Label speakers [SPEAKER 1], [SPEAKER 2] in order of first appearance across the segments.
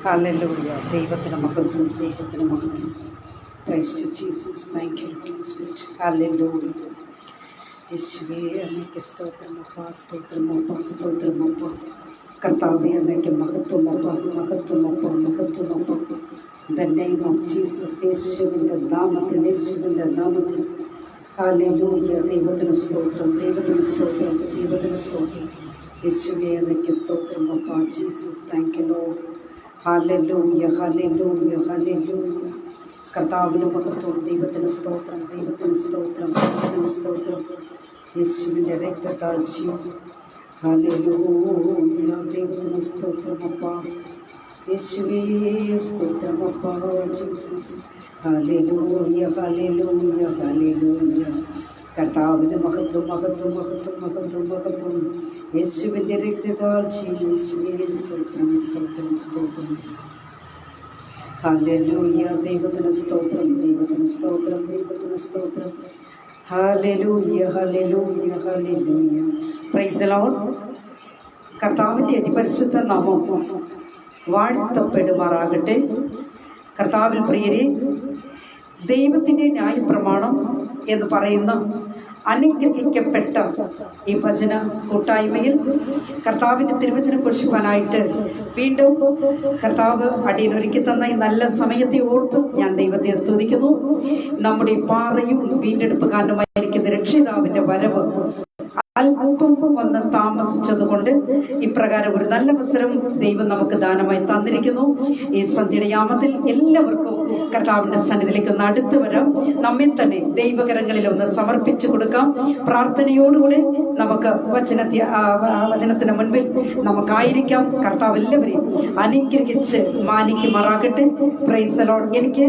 [SPEAKER 1] Hallelujah. ദൈവത്തിന് മഹത്വം, ദൈവത്തിന് മഹത്വം. Praise to Jesus. Thank you, Holy Spirit. Hallelujah. യേശുവേ, അങ്ങേക്ക് സ്തോത്രമപ്പ, സ്തോത്രമപ്പ, സ്തോത്രമപ്പ. കർത്താവേ, അങ്ങേക്ക് മഹത്വമപ്പ, മഹത്വമപ്പ, മഹത്വമപ്പ. In the name of Jesus, യേശുവിൻ്റെ നാമത്തിൽ, യേശുവിൻ്റെ നാമത്തിൽ. ഹല്ലേലൂയ. ദൈവത്തിന് സ്തോത്രം, ദൈവത്തിന് സ്തോത്രം, ദൈവത്തിന് സ്തോത്രം. യേശുവേ, അങ്ങേക്ക് സ്തോത്രമപ്പ. Jesus, thank you lord. Hallelujah, hallelujah, hallelujah. കർത്താവിന് മഹത്വം, ദൈവത്തിന് സ്തോത്രം, ദൈവത്തിന് സ്തോത്രം, ദൈവത്തിന് സ്തോത്രം. യേശുവിൻ്റെ രക്തത്താൽ ജീവൻ. ഹല്ലേലൂയ. ദൈവത്തിന് സ്തോത്രമപ്പ. യേശുവേ, സ്തോത്രമപ്പ. ജീസസ്. Hallelujah, hallelujah, hallelujah. കർത്താവിന് മഹത്വം, മഹത്വം, മഹത്വം, മഹത്വം, മഹത്വം. യേശുവിൻ്റെ രക്തത്താൽ ജീവൻ. യേശുവേ, സ്തോത്രം, സ്തോത്രം, സ്തോത്രം. ഹല്ലേലൂയ. ദൈവത്തിന് സ്തോത്രം, ദൈവത്തിന് സ്തോത്രം, ദൈവത്തിന് സ്തോത്രം. Hallelujah, hallelujah, hallelujah. Praise the Lord. കർത്താവിൻ്റെ അതിപരിശുദ്ധ നാമം വാഴ്ത്തപ്പെടുമാറാകട്ടെ. കർത്താവിൽ പ്രിയരെ, ദൈവത്തിൻ്റെ ന്യായപ്രമാണം എന്ന് പറയുന്ന അനുഗ്രഹിക്കപ്പെട്ട ഈ ഭജന കൂട്ടായ്മയിൽ കർത്താവിൻ്റെ തിരുവചനം കുറിച്ചുവാനായിട്ട് വീണ്ടും കർത്താവ് അടിയിലൊരുക്കി തന്ന ഈ നല്ല സമയത്തെ ഓർത്ത് ഞാൻ ദൈവത്തെ സ്തുതിക്കുന്നു. നമ്മുടെ പാറയും വീണ്ടെടുപ്പുകാരനുമായിരിക്കുന്ന രക്ഷിതാവിൻ്റെ വരവ് അല്പം വന്ന് താമസിച്ചതുകൊണ്ട് ഇപ്രകാരം ഒരു നല്ല അവസരം ദൈവം നമുക്ക് ദാനമായി തന്നിരിക്കുന്നു. ഈ സന്ധ്യയുടെ യാമത്തിൽ എല്ലാവർക്കും കർത്താവിന്റെ സന്നിധിയിലേക്ക് ഒന്ന് അടുത്തു വരാം. നമ്മെ തന്നെ ദൈവകരങ്ങളിൽ ഒന്ന് സമർപ്പിച്ചു കൊടുക്കാം. പ്രാർത്ഥനയോടുകൂടെ നമുക്ക് വചനത്തിന് മുൻപിൽ നമുക്കായിരിക്കാം. കർത്താവ് എല്ലാവരെയും അനുഗ്രഹിച്ച് മാനിക്കുമാറാകട്ടെ. Price the Lord. എനിക്ക്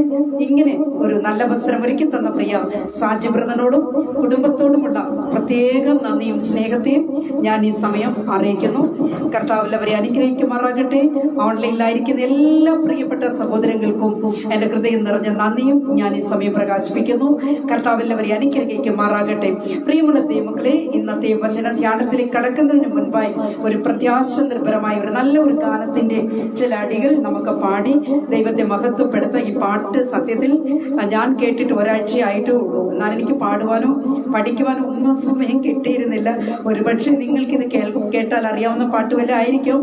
[SPEAKER 1] ഇങ്ങനെ ഒരു നല്ല അവസരം ഒരുക്കി തന്ന പ്രിയ സാജി ബ്രദറിനോടും കുടുംബത്തോടുമുള്ള പ്രത്യേകം നന്ദിയും സ്നേഹത്തെയും ഞാൻ ഈ സമയം അറിയിക്കുന്നു. കർത്താവിൽ അവരെ അനുഗ്രഹിക്കുമാറാകട്ടെ. ഓൺലൈനിലായിരിക്കുന്ന എല്ലാ പ്രിയപ്പെട്ട സഹോദരങ്ങൾക്കും എന്റെ ഹൃദയം നിറഞ്ഞ നന്ദിയും ഞാൻ ഈ സമയം പ്രകാശിപ്പിക്കുന്നു. കർത്താവിൽ അവരെ അനുഗ്രഹിക്കുമാറാകട്ടെ. പ്രിയമുള്ള ദൈവമക്കളെ, ഇന്നത്തെ വചന ധ്യാനത്തിലേക്ക് കടക്കുന്നതിന് മുൻപായി ഒരു പ്രത്യാശ നിർഭരമായ ഒരു നല്ല ഒരു ഗാനത്തിന്റെ ചില അടികൾ നമുക്ക് പാടി ദൈവത്തെ മഹത്വപ്പെടുത്ത ഈ പാട്ട് സത്യത്തിൽ ഞാൻ കേട്ടിട്ട് ഒരാഴ്ചയായിട്ടേ ഉള്ളൂ. എന്നാൽ എനിക്ക് പാടുവാനോ പഠിക്കുവാനോ ഒന്നും സമയം കിട്ടിയിരുന്നില്ല. ഒരുപക്ഷെ നിങ്ങൾക്കിത് കേട്ടാൽ അറിയാവുന്ന പാട്ട് വല്ല ആയിരിക്കും,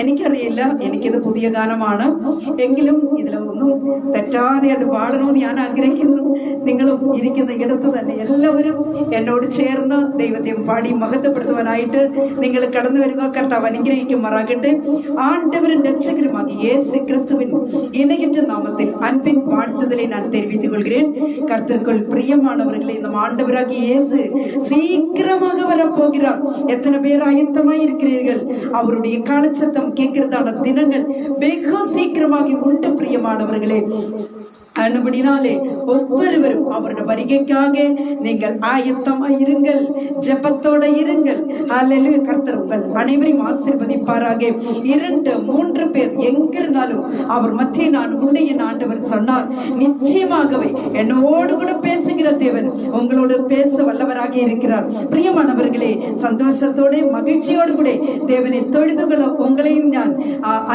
[SPEAKER 1] എനിക്കറിയില്ല. എനിക്കിത് പുതിയ ഗാനമാണ്. എങ്കിലും ഇതിലൊന്നും തെറ്റാതെ അത് പാടണമെന്ന് ഞാൻ ആഗ്രഹിക്കുന്നു. നിങ്ങളും ഇരിക്കുന്ന ഇടത്ത് തന്നെ എല്ലാവരും എന്നോട് ചേർന്ന് ദൈവത്തെ പാടി മഹത്വപ്പെടുത്തുവാനായിട്ട് നിങ്ങൾ കടന്നു വരിക. കർത്താവ് അനുഗ്രഹിക്കുമാറാകട്ടെ. ആണ്ടവരും രക്ഷകരുമാകി യേശു ക്രിസ്തുവിൻ ഇണയറ്റ നാമത്തിൽ അൻപിൻ வாழ்த்துதலை நான் தெரிவித்துக் கொள்கிறேன். கர்த்தருக்குள் பிரியமானவர்களே, நம் ஆண்டவராகிய இயேசு சீக்கிரமாக வரப்போகிறார். எத்தனை பேர் ஆயத்தமாய் இருக்கிறீர்கள்? அவருடைய காலச்சத்தம் கேட்கிறதான தினங்கள் வெகு சீக்கிரமாக உண்டு பிரியமானவர்களே. அனுபடினாலே ஒவ்வொருவரும் அவருடைய வருகைக்காக நீங்கள் ஆயத்தமாய் இருங்கள், ஜெபத்தோட இருங்கள். ஹல்லேலூயா. கர்த்தர் உங்கள் அனைவரையும் ஆசீர்வதிப்பாராக. 2-3 பேர் எங்கிருந்தாலும் அவர் மத்திய நான் உண்டு என் ஆண்டவர் சொன்னார். நிச்சயமாகவே என்னோடு கூட பேசுகிற தேவன் உங்களோடு பேச வல்லவராக இருக்கிறார். பிரியமானவர்களே, சந்தோஷத்தோட மகிழ்ச்சியோடு கூட தேவனை தொழுதுகள உங்களையும் நான்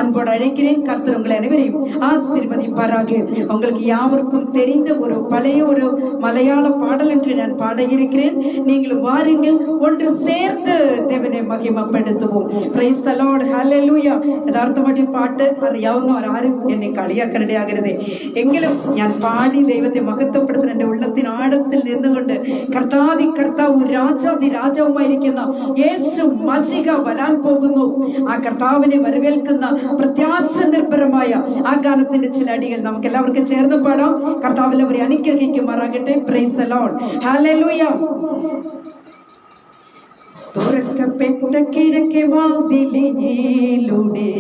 [SPEAKER 1] அன்போடு அழைக்கிறேன். கர்த்தர் உங்களை அனைவரையும் ஆசீர்வதிப்பாராக. உங்களுக்கு யாவருக்கும் தெரிந்த ஒரு பழைய ஒரு மலையாள பாடல் என்று நான் பாட இருக்கிறேன். நீங்களும் வாருங்கள், ஒன்று சேர்ந்து தேவனை மகிமைப்படுத்துவோம். Praise the லார்ഡ്. ഹല്ലേലൂയ. യഥാർത്ഥമായിട്ട് പാട്ട് അറിയാവുന്നവരാരും എന്നെ കളിയാക്കരുതേ. എങ്കിലും ഞാൻ പാടി ദൈവത്തെ മഹത്വപ്പെടുത്തുന്ന എന്റെ ഉള്ളത്തിന് ആഴത്തിൽ നിന്നുകൊണ്ട് കർത്താതി കർത്താവ് രാജാതി രാജാവുമായിരിക്കുന്ന യേശു മസിഹ വരാൻ പോകുന്നു. ആ കർത്താവിനെ വരവേൽക്കുന്ന പ്രത്യാശ നിർഭരമായ ആ ഗാനത്തിന്റെ ചില അടികൾ നമുക്ക് എല്ലാവർക്കും ചേർന്ന് പാടാം. കർത്താവിൽ അവരെ അനുഗ്രഹിക്കുമാറാകട്ടെ. Price the lord. ഹല്ലേലൂയ. തുറക്കപ്പെട്ട കിഴക്കേ വാതിലിലൂടെ,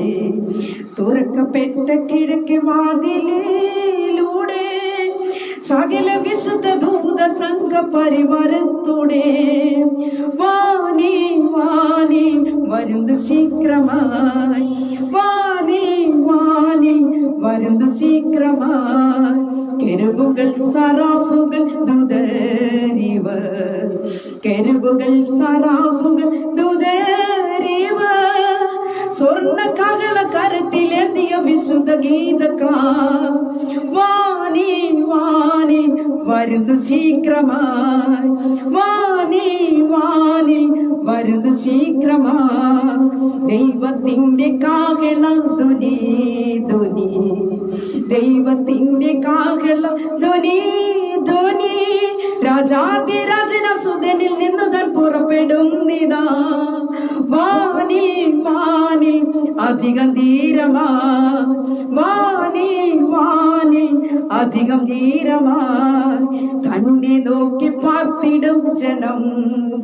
[SPEAKER 1] തുറക്കപ്പെട്ട കിഴക്കേ വാതിലിലൂടെ സകല വിശുദ്ധ ദൂത സംഘ പരിവാരത്തോടെ വാനി വാനി വരുന്നു ശീഘ്രമായി, വാനി വാനി വരുന്നു ശീഘ്രമായി. കെരുബുകൾ സറാഫുകൾ ദൂതരിവർ, കെരുബുകൾ സറാഫുകൾ ദൂതരിവർ സ്വർണ്ണ കകള കരത്തിലേന്തിയ വിശുദ്ധ സുതഗീതക്കാർ വാനിൽ വാനിൽ വരുന്നു ശീഘ്രമായി, വാനിൽ വാനിൽ വരുന്നു ശീഘ്രമായി. ദൈവത്തിന്റെ കാഹളം ധ്വനി ധ്വനി, ദൈവത്തിന്റെ കാഹളം ധ്വനി ധ്വനി. രാജാതിരാജന സുതനിൽ നിന്നു താൻ പുറപ്പെടുന്നിതാ, വാനിൽ വാനിൽ അധികം ധീരമാ, വാനിൽ വാനിൽ അധികം ധീരമാ. തന്നെ നോക്കി പാർത്തിടും ജനം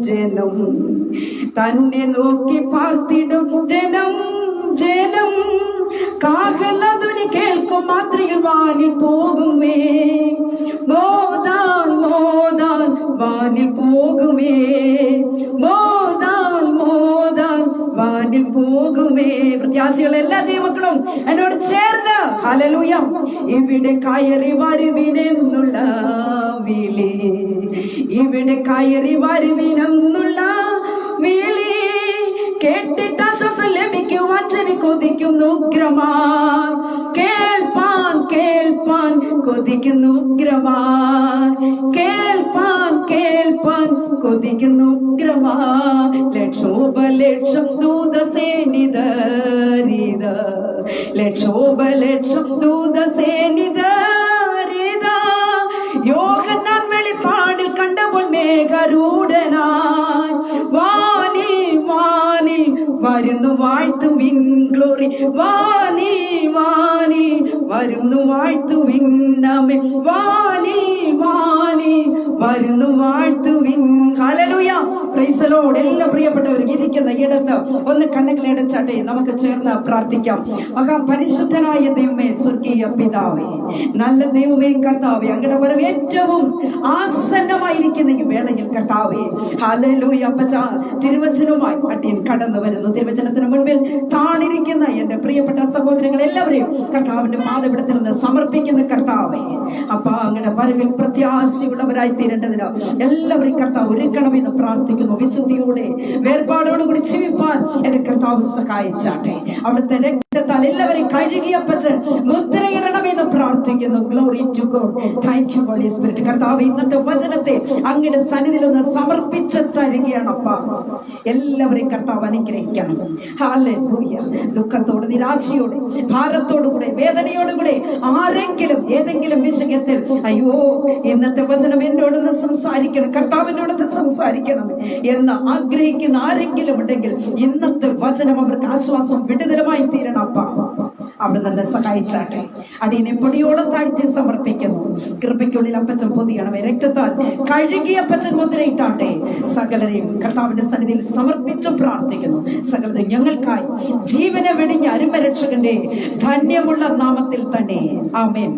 [SPEAKER 1] ജനം, തന്നെ നോക്കി പാർത്തിടും ജനം ജനം. കാഹളധ്വനി കേൾക്കും മാത്രയിൽ വാനിൽ പോകുമേ, മോദാൻ മോദാൻ വാനിൽ പോകുമേ, മോദാൻ മോദാൻ വാനിൽ പോകുമേ. പ്രത്യാശികൾ എല്ലാ ദൈവമക്കളും എന്നോട് ചേർന്ന് ഹല്ലേലൂയ. ഇവിടെ കയറി വരുവിനെന്നുള്ള വിളി, ഇവിടെ കയറി വരുവിനെന്നുള്ള വിളി കേട്ടിട്ട് ആശ്വാസം ലഭിക്കുവാൻ ചെവി കൊതിക്കുന്നു ഉഗ്രമാ, കേൾപ്പാൻ കേൾപ്പാൻ കൊതിക്കുന്നു ഉഗ്രമാ, കേൾപ്പാൻ കേൾപ്പാൻ കൊതിക്കുന്നു ഉഗ്രമാ. ലക്ഷോപലക്ഷം ദൂതസേനിതരിത, ലക്ഷോപലക്ഷം ദൂതസേനിതരിത. യോഹന്നാൻ വെളിപ്പാടിൽ കണ്ടപ്പോൾ മേഘരൂഢനായി വാനിൽ വാനിൽ വരുന്നു വാഴ്ത്തുവിൻ ഗ്ലോറി, വാനിൽ വാനിൽ വരുന്നു വാഴ്ത്തുവിൻ ആമേൻ, വാനിൽ വാനിൽ വരുന്നു വാഴ്ത്തുവിൻ. Hallelujah, praise the lord. എല്ലാ പ്രിയപ്പെട്ടവരും ഇരിക്കുന്ന ഇടത്ത് ഒന്ന് കണ്ണുകളെ അടച്ചാട്ടെ, നമുക്ക് ചേർന്ന് പ്രാർത്ഥിക്കാം. മഹാപരിശുദ്ധനായ ദൈവമേ, സ്വർഗീയ പിതാവേ, നല്ല ദൈവമേ കർത്താവേ, അങ്ങയുടെ വരവ് ഏറ്റവും ആസന്നമായിരിക്കുന്ന ഈ വേളയിൽ കർത്താവേ, ഹല്ലേലൂയ അപ്പച്ച, തിരുവചനവുമായി പാട്ടിയൻ കടന്നു വരുന്നു. തിരുവചനത്തിന് മുൻപിൽ താണിരിക്കുന്ന എന്റെ പ്രിയപ്പെട്ട സഹോദരങ്ങൾ എല്ലാവരെയും കർത്താവിന്റെ പാദപീഠത്തിൽ നിന്ന് സമർപ്പിക്കുന്ന കർത്താവേ, അപ്പ അങ്ങയുടെ വരവിൽ പ്രത്യാശയുള്ളവരായി തീരേണ്ടതിന് എല്ലാവരെയും കർത്താവ് ഒരുക്കണമെന്ന് പ്രാർത്ഥിക്കുന്നു. വിശുദ്ധിയോടെ വേർപാടോടുകൂടി ജീവിപ്പാൻ എന്റെ കർത്താവ് സഹായിച്ചാട്ടെ. അവിടുത്തെ രക്തത്താൽ എല്ലാവരെയും കഴുകിയപ്പച്ചൻ മുദ്രയിടണമെന്ന് പ്രാർത്ഥിക്കുന്നു. Glory to God. Thank you holy Spirit. കർത്താവ് ഇന്നത്തെ വചനത്തെ അങ്ങയുടെ സന്നിധിയിൽ നിന്ന് സമർപ്പിച്ച് തരികയാണപ്പ. എല്ലാവരെയും കർത്താവ് അനുഗ്രഹിക്കണം. ഹല്ലേലൂയ. ദുഃഖത്തോട്, നിരാശയോടെ, ഭാരത്തോടുകൂടെ, വേദനയോടുകൂടെ ആരെങ്കിലും ഏതെങ്കിലും വിഷയത്തിൽ അയ്യോ ഇന്നത്തെ വചനം എന്നോടൊന്ന് സംസാരിക്കണം, കർത്താവിനോടൊന്ന് സംസാരിക്കണം എന്ന് ആഗ്രഹിക്കുന്ന ആരെങ്കിലും ഉണ്ടെങ്കിൽ ഇന്നത്തെ വചനം അവർക്ക് ആശ്വാസം, വിടുതലുമായി തീരണം അപ്പ. അവിടെ നിന്ന് സഹായിച്ചാട്ടെ. അടിയനെ പൊടിയോളം താഴ്ത്തി സമർപ്പിക്കുന്നു. കൃപയ്ക്കുള്ളിൽ അപ്പച്ചൻ പൊതിയണമേ. രക്തത്താൽ കഴുകിയ അപ്പച്ചൻ മുദ്രയിട്ടാട്ടെ. സകലരെയും കർത്താവിന്റെ സന്നിധിയിൽ സമർപ്പിച്ചു പ്രാർത്ഥിക്കുന്നു. സകലരെയും ഞങ്ങൾക്കായി ജീവനെ വെടിഞ്ഞ അരുമരക്ഷകന്റെ ധന്യമുള്ള നാമത്തിൽ തന്നെ. Amen,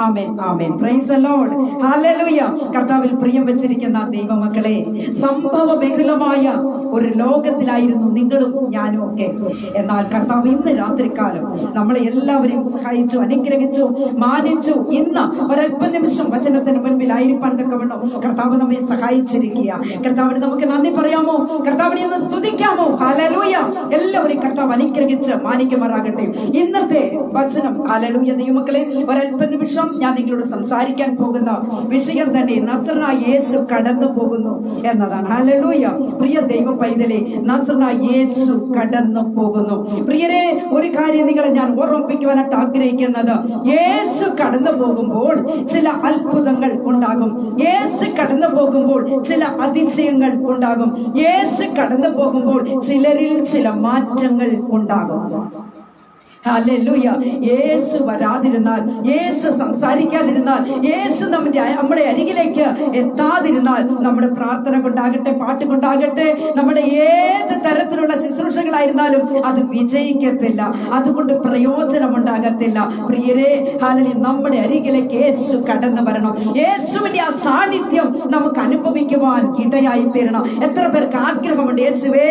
[SPEAKER 1] amen, amen. Praise the lord. Hallelujah. കർത്താവിൽ പ്രിയം വെച്ചിരിക്കുന്ന ദൈവമക്കളെ, സംഭവ ബഹുലമായ ഒരു ലോകത്തിലായിരുന്നു നിങ്ങളും ഞാനും ഒക്കെ. എന്നാൽ കർത്താവ് ഇന്ന് രാത്രികാലം നമ്മളെ എല്ലാവരെയും സഹായിച്ചു, അനുഗ്രഹിച്ചു, മാനിച്ചു. ഇന്ന് ഒരല്പ നിമിഷം വചനത്തിന് മുൻപിലായിരിക്കാൻ തക്കവണ്ണം കർത്താവ് നമ്മെ സഹായിച്ചിരിക്കുക. കർത്താവിന് നമുക്ക് നന്ദി പറയാമോ? കർത്താവിനെ ഒന്ന് സ്തുതിക്കാമോ? ഹല്ലേലൂയ. എല്ലാവരെയും കർത്താവ് അനുഗ്രഹിച്ച് മാനിക്കുമാറാകട്ടെ. ഇന്നത്തെ വചനം ഹല്ലേലൂയ. ദൈവമക്കളെ, ഒരല്പ നിമിഷം ഞാൻ നിങ്ങളോട് സംസാരിക്കാൻ പോകുന്ന വിഷയം തന്നെ നസറനായ യേശു കടന്നു പോകുന്നു എന്നതാണ്. ഹല്ലേലൂയ. പ്രിയ ദൈവ പൈതലേ, നസറനായ യേശു കടന്നു പോകുന്നു. പ്രിയരെ, ഒരു കാര്യം നിങ്ങളെ ഞാൻ ഓർമ്മിപ്പിക്കുവാനായിട്ട് ആഗ്രഹിക്കുന്നത്, യേശു കടന്നു പോകുമ്പോൾ ചില അത്ഭുതങ്ങൾ ഉണ്ടാകും. യേശു കടന്നു പോകുമ്പോൾ ചില അതിശയങ്ങൾ ഉണ്ടാകും. യേശു കടന്നു പോകുമ്പോൾ ചിലരിൽ ചില മാറ്റങ്ങൾ ഉണ്ടാകും. ഹല്ലേലൂയ. യേശു വരാതിരുന്നാൽ, യേശു സംസാരിക്കാതിരുന്നാൽ, യേശു നമ്മുടെ അരികിലേക്ക് എത്താതിരുന്നാൽ, നമ്മുടെ പ്രാർത്ഥന കൊണ്ടാകട്ടെ, പാട്ട് കൊണ്ടാകട്ടെ, നമ്മുടെ ഏത് തരത്തിലുള്ള ശുശ്രൂഷകളായിരുന്നാലും അത് വിജയിക്കത്തില്ല. അതുകൊണ്ട് പ്രയോജനം ഉണ്ടാകത്തില്ല. പ്രിയരെ, ഹല്ലേലൂയ, നമ്മുടെ അരികിലേക്ക് യേശു കടന്നു വരണം. യേശുവിന്റെ ആ സാന്നിധ്യം നമുക്ക് അനുഭവിക്കുവാൻ ഇടയായി തീരണം. എത്ര പേർക്ക് ആഗ്രഹമുണ്ട്, യേശുവേ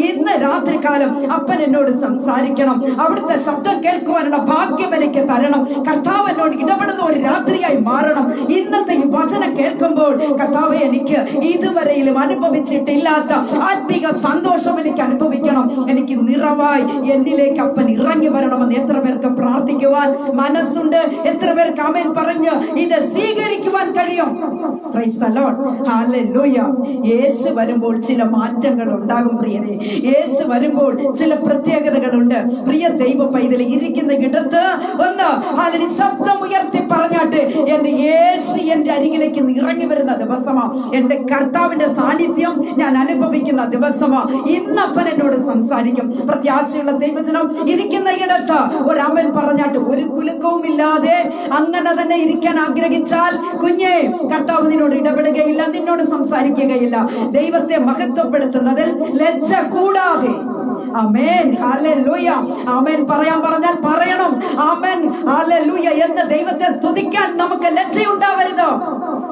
[SPEAKER 1] ഇന്ന് രാത്രികാലം അപ്പൻ എന്നോട് സംസാരിക്കണം, അവിടുത്തെ ശബ്ദം ശബ്ദം കേൾക്കുവാനുള്ള ഭാഗ്യം എനിക്ക് തരണം. കർത്താവ് എന്നോട് ഇടപെടുന്ന ഒരു രാത്രിയായി മാറണം. ഇന്നത്തെ ഈ വചനം കേൾക്കുമ്പോൾ കർത്താവെ, എനിക്ക് ഇതുവരെയിലും അനുഭവിച്ചിട്ടില്ലാത്ത ആത്മീക സന്തോഷം എനിക്ക് അനുഭവിക്കണം. എനിക്ക് നിറവായി എന്നിലേക്ക് അപ്പൻ ഇറങ്ങി വരണമെന്ന് എത്ര പേർക്ക് പ്രാർത്ഥിക്കുവാൻ മനസ്സുണ്ട്? എത്ര പേർക്ക് ആമേൻ പറഞ്ഞ് ഇത് സ്വീകരിക്കുവാൻ കഴിയും? Praise the lord, hallelujah. യേശു വരുമ്പോൾ ചില മാറ്റങ്ങൾ ഉണ്ടാകും പ്രിയരെ. യേശു വരുമ്പോൾ ചില പ്രത്യേകതകളുണ്ട്. പ്രിയ ദൈവ പൈതലെ, ഇരിക്കുന്ന ഇടത്ത് ഒന്ന് അതിന് ശബ്ദം ഉയർത്തി പറഞ്ഞാട്ട്, എന്റെ യേശു എന്റെ അരികിലേക്ക് ഇറങ്ങി വരുന്ന ദിവസമാ. എന്റെ കർത്താവിന്റെ സാന്നിധ്യം ഞാൻ അനുഭവിക്കുന്ന ദിവസമാ. ഇന്നപ്പൻ എന്നോട് സംസാരിക്കും. പ്രത്യാശയുള്ള ദൈവജനം ഇരിക്കുന്ന ഇടത്ത് ഒരു ആമേൻ പറഞ്ഞാട്ട് ഒരു കുലുക്കവും ഇല്ലാതെ അങ്ങനെ തന്നെ ഇരിക്കാൻ ആഗ്രഹിച്ചാൽ കുഞ്ഞെ, കർത്താവ് നിന്നോട് ഇടപെടുകയില്ല, നിന്നോട് സംസാരിക്കുകയില്ല. ദൈവത്തെ മഹത്വപ്പെടുത്തുന്നതിൽ ലജ്ജ കൂടാതെ ആമേൻ, ഹല്ലേലൂയ. ആമേൻ പറയാൻ പറഞ്ഞാൽ പറയണം. ആമേൻ, ഹല്ലേലൂയ എന്ന് ദൈവത്തെ സ്തുതിക്കാൻ നമുക്ക് ലജ്ജയുണ്ടാവരുത്.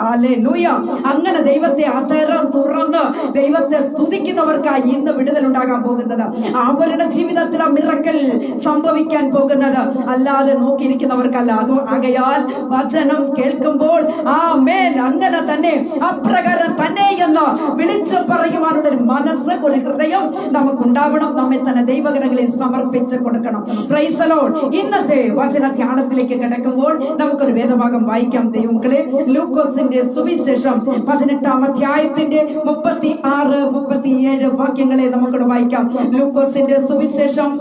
[SPEAKER 1] ഹല്ലേലൂയ. അങ്ങനെ ദൈവത്തെ അതരം തുറന്ന് ദൈവത്തെ സ്തുതിക്കുന്നവർക്കായി ഇന്ന് വിടുതലുണ്ടാകാൻ പോകുന്നത്. അവരുടെ ജീവിതത്തിൽ ആ മിറക്കൽ സംഭവിക്കാൻ പോകുന്നത് അല്ലാതെ നോക്കിയിരിക്കുന്നവർക്കല്ല. ആകയാൽ വചനം കേൾക്കുമ്പോൾ ആമേൻ അങ്ങനെ തന്നെ അപ്രകാരം തന്നെ എന്ന് വിളിച്ചു പറയുവാനുള്ള ഒരു മനസ്സ്, ഒരു ഹൃദയം നമുക്കുണ്ടാവണം. നമ്മെ തന്നെ ദൈവകരങ്ങളിൽ സമർപ്പിച്ച് കൊടുക്കണം. Price the Lord. ഇന്നത്തെ വചന ധ്യാനത്തിലേക്ക് കിടക്കുമ്പോൾ നമുക്കൊരു വേദഭാഗം വായിക്കാം ദൈവമക്കളെ. ലൂക്കോസിന്റെ സുവിശേഷം 18-ാം അധ്യായത്തിന്റെ 36, 37 വാക്യങ്ങളെ നമുക്കൊന്ന് വായിക്കാം. ലൂക്കോസിന്റെ സുവിശേഷം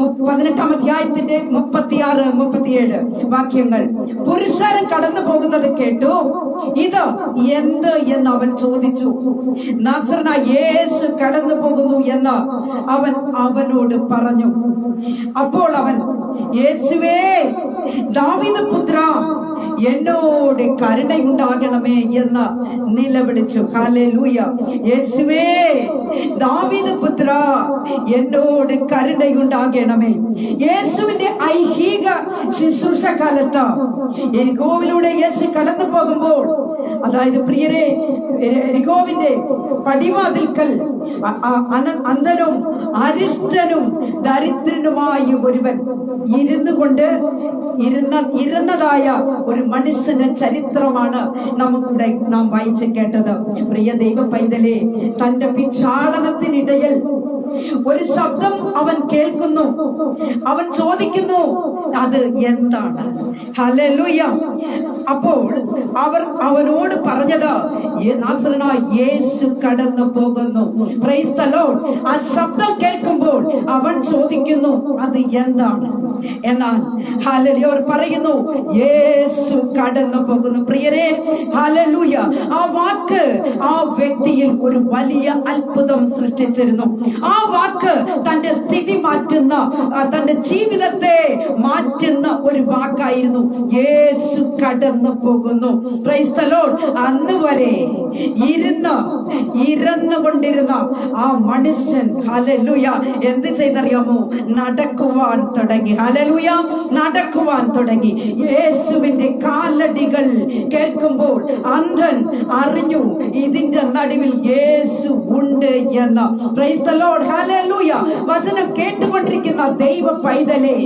[SPEAKER 1] 18-ാം അധ്യായത്തിന്റെ 36, 37 വാക്യങ്ങൾ. പുരുഷാരം കടന്നു പോകുന്നത് കേട്ടു. ഇത് എന്ത് എന്ന് അവൻ ചോദിച്ചു. നസറനായ യേശു കടന്നു പോകുന്നു എന്ന് അവൻ അവനോട് പറഞ്ഞു. അപ്പോൾ അവൻ, യേശുവേ, ദാവീദ് പുത്ര, എന്നോട് കരുണയുണ്ടാകണമേ എന്ന് നിലവിളിച്ചു. ഹല്ലേലൂയ. യേശുവേ, ദാവീദ് പുത്ര, എന്നോട് കരുണയുണ്ടാകണമേ. യേശുവിന്റെ ഐഹിക ശുശ്രൂഷ കാലത്ത് എരികോവിലൂടെ യേശു കടന്നു പോകുമ്പോൾ, അതായത് പ്രിയരെ, എരികോവിന്റെ പടിവാതിൽക്കൽ അന്ധനും അരിഷ്ടനും ദരിദ്രനുമായ ഒരുവൻ ഇരുന്നതായ ഒരു മനുഷ്യന്റെ ചരിത്രമാണ് നമുക്കിവിടെ നാം വായിച്ചു കേട്ടത്. പ്രിയ ദൈവ പൈതലെ, തന്റെ ഭിക്ഷാടനത്തിനിടയിൽ ഒരു ശബ്ദം അവൻ കേൾക്കുന്നു. അവൻ ചോദിക്കുന്നു, അത് എന്താണ്? ഹല്ലേലൂയ. അപ്പോൾ അവനോട് പറഞ്ഞത്, നസറനായ യേശു കടന്നു പോകുന്നു. Price the Lord. ആ ശബ്ദം കേൾക്കുമ്പോൾ അവൻ ചോദിക്കുന്നു, അത് എന്താണ്? എന്നാൽ ഹല്ലേലൂയ, അവർ പറയുന്നു, യേശു കടന്നു പോകുന്നു. പ്രിയരെ, ഹല്ലേലൂയ. ആ വാക്ക് ആ വ്യക്തിയിൽ ഒരു വലിയ അത്ഭുതം സൃഷ്ടിച്ചിരുന്നു. ആ വാക്ക് തന്റെ സ്ഥിതി മാറ്റുന്ന, തന്റെ ജീവിതത്തെ മാറ്റുന്ന ഒരു വാക്കായിരുന്നു. യേശു കടന്നു പോകുന്നു. Price the Lord. അന്ന് വരെ ഇരുന്നുകൊണ്ടിരുന്ന ആ മനുഷ്യൻ ഹല്ലേലൂയ എന്ത് ചെയ്തറിയാമോ? നടക്കുവാൻ തുടങ്ങി. ഹല്ലേലൂയ, നടക്കുവാൻ തുടങ്ങി. യേശുവിന്റെ കാലടികൾ കേൾക്കുമ്പോൾ അന്ധൻ അറിഞ്ഞു ഇതിന്റെ നടുവിൽ യേശു ഉണ്ട് എന്ന്. Price the lord. ഹല്ലേലൂയ. വചനം കേട്ടുകൊണ്ടിരിക്കുന്ന ദൈവ പൈതലേ,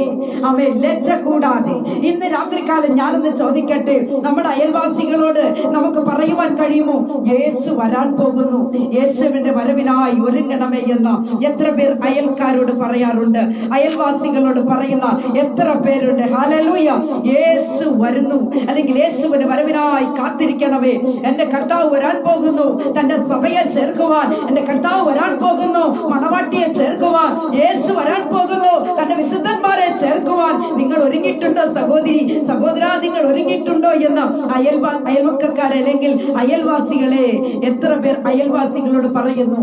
[SPEAKER 1] അവൻ ലജ്ജ കൂടാതെ ഇന്ന് രാത്രികാലം ഞാനൊന്ന് ചോദിക്കട്ടെ, നമ്മുടെ അയൽവാസികളോട് നമുക്ക് പറയുവാൻ കഴിയുമോ? യേശു വരാൻ പോകുന്നു, യേശുവിന്റെ വരവിനായി ഒരുങ്ങണമേ എന്ന് എത്ര പേർ അയൽക്കാരോട് പറയാറുണ്ട്? അയൽവാസികളോട് പറയുന്ന എത്ര പേരുണ്ട്? ഹല്ലേലൂയ. യേശു വരുന്നു, അല്ലെങ്കിൽ യേശുവിന്റെ വരവിനായി കാത്തിരിക്കണമേ. എന്റെ കർത്താവ് വരാൻ പോകുന്നു, തന്റെ സഭയെ ചേർക്കുവാൻ. എന്റെ കർത്താവ് വരാൻ പോകുന്നു, മണവാട്ടിയെ ചേർക്കുവാൻ. യേശു വരാൻ പോകുന്നു, തന്റെ വിശുദ്ധന്മാരെ ചേർക്കുവാൻ. നിങ്ങൾ ഒരുങ്ങിയിട്ടുണ്ടോ സഹോദരി, സഹോദരാ? നിങ്ങൾ ഒരുങ്ങിയിട്ടുണ്ടോ എന്ന് അയൽവക്കക്കാരെ അല്ലെങ്കിൽ അയൽവാസികളെ എത്ര പേർ അയൽവാസികളോട് പറയുന്നു?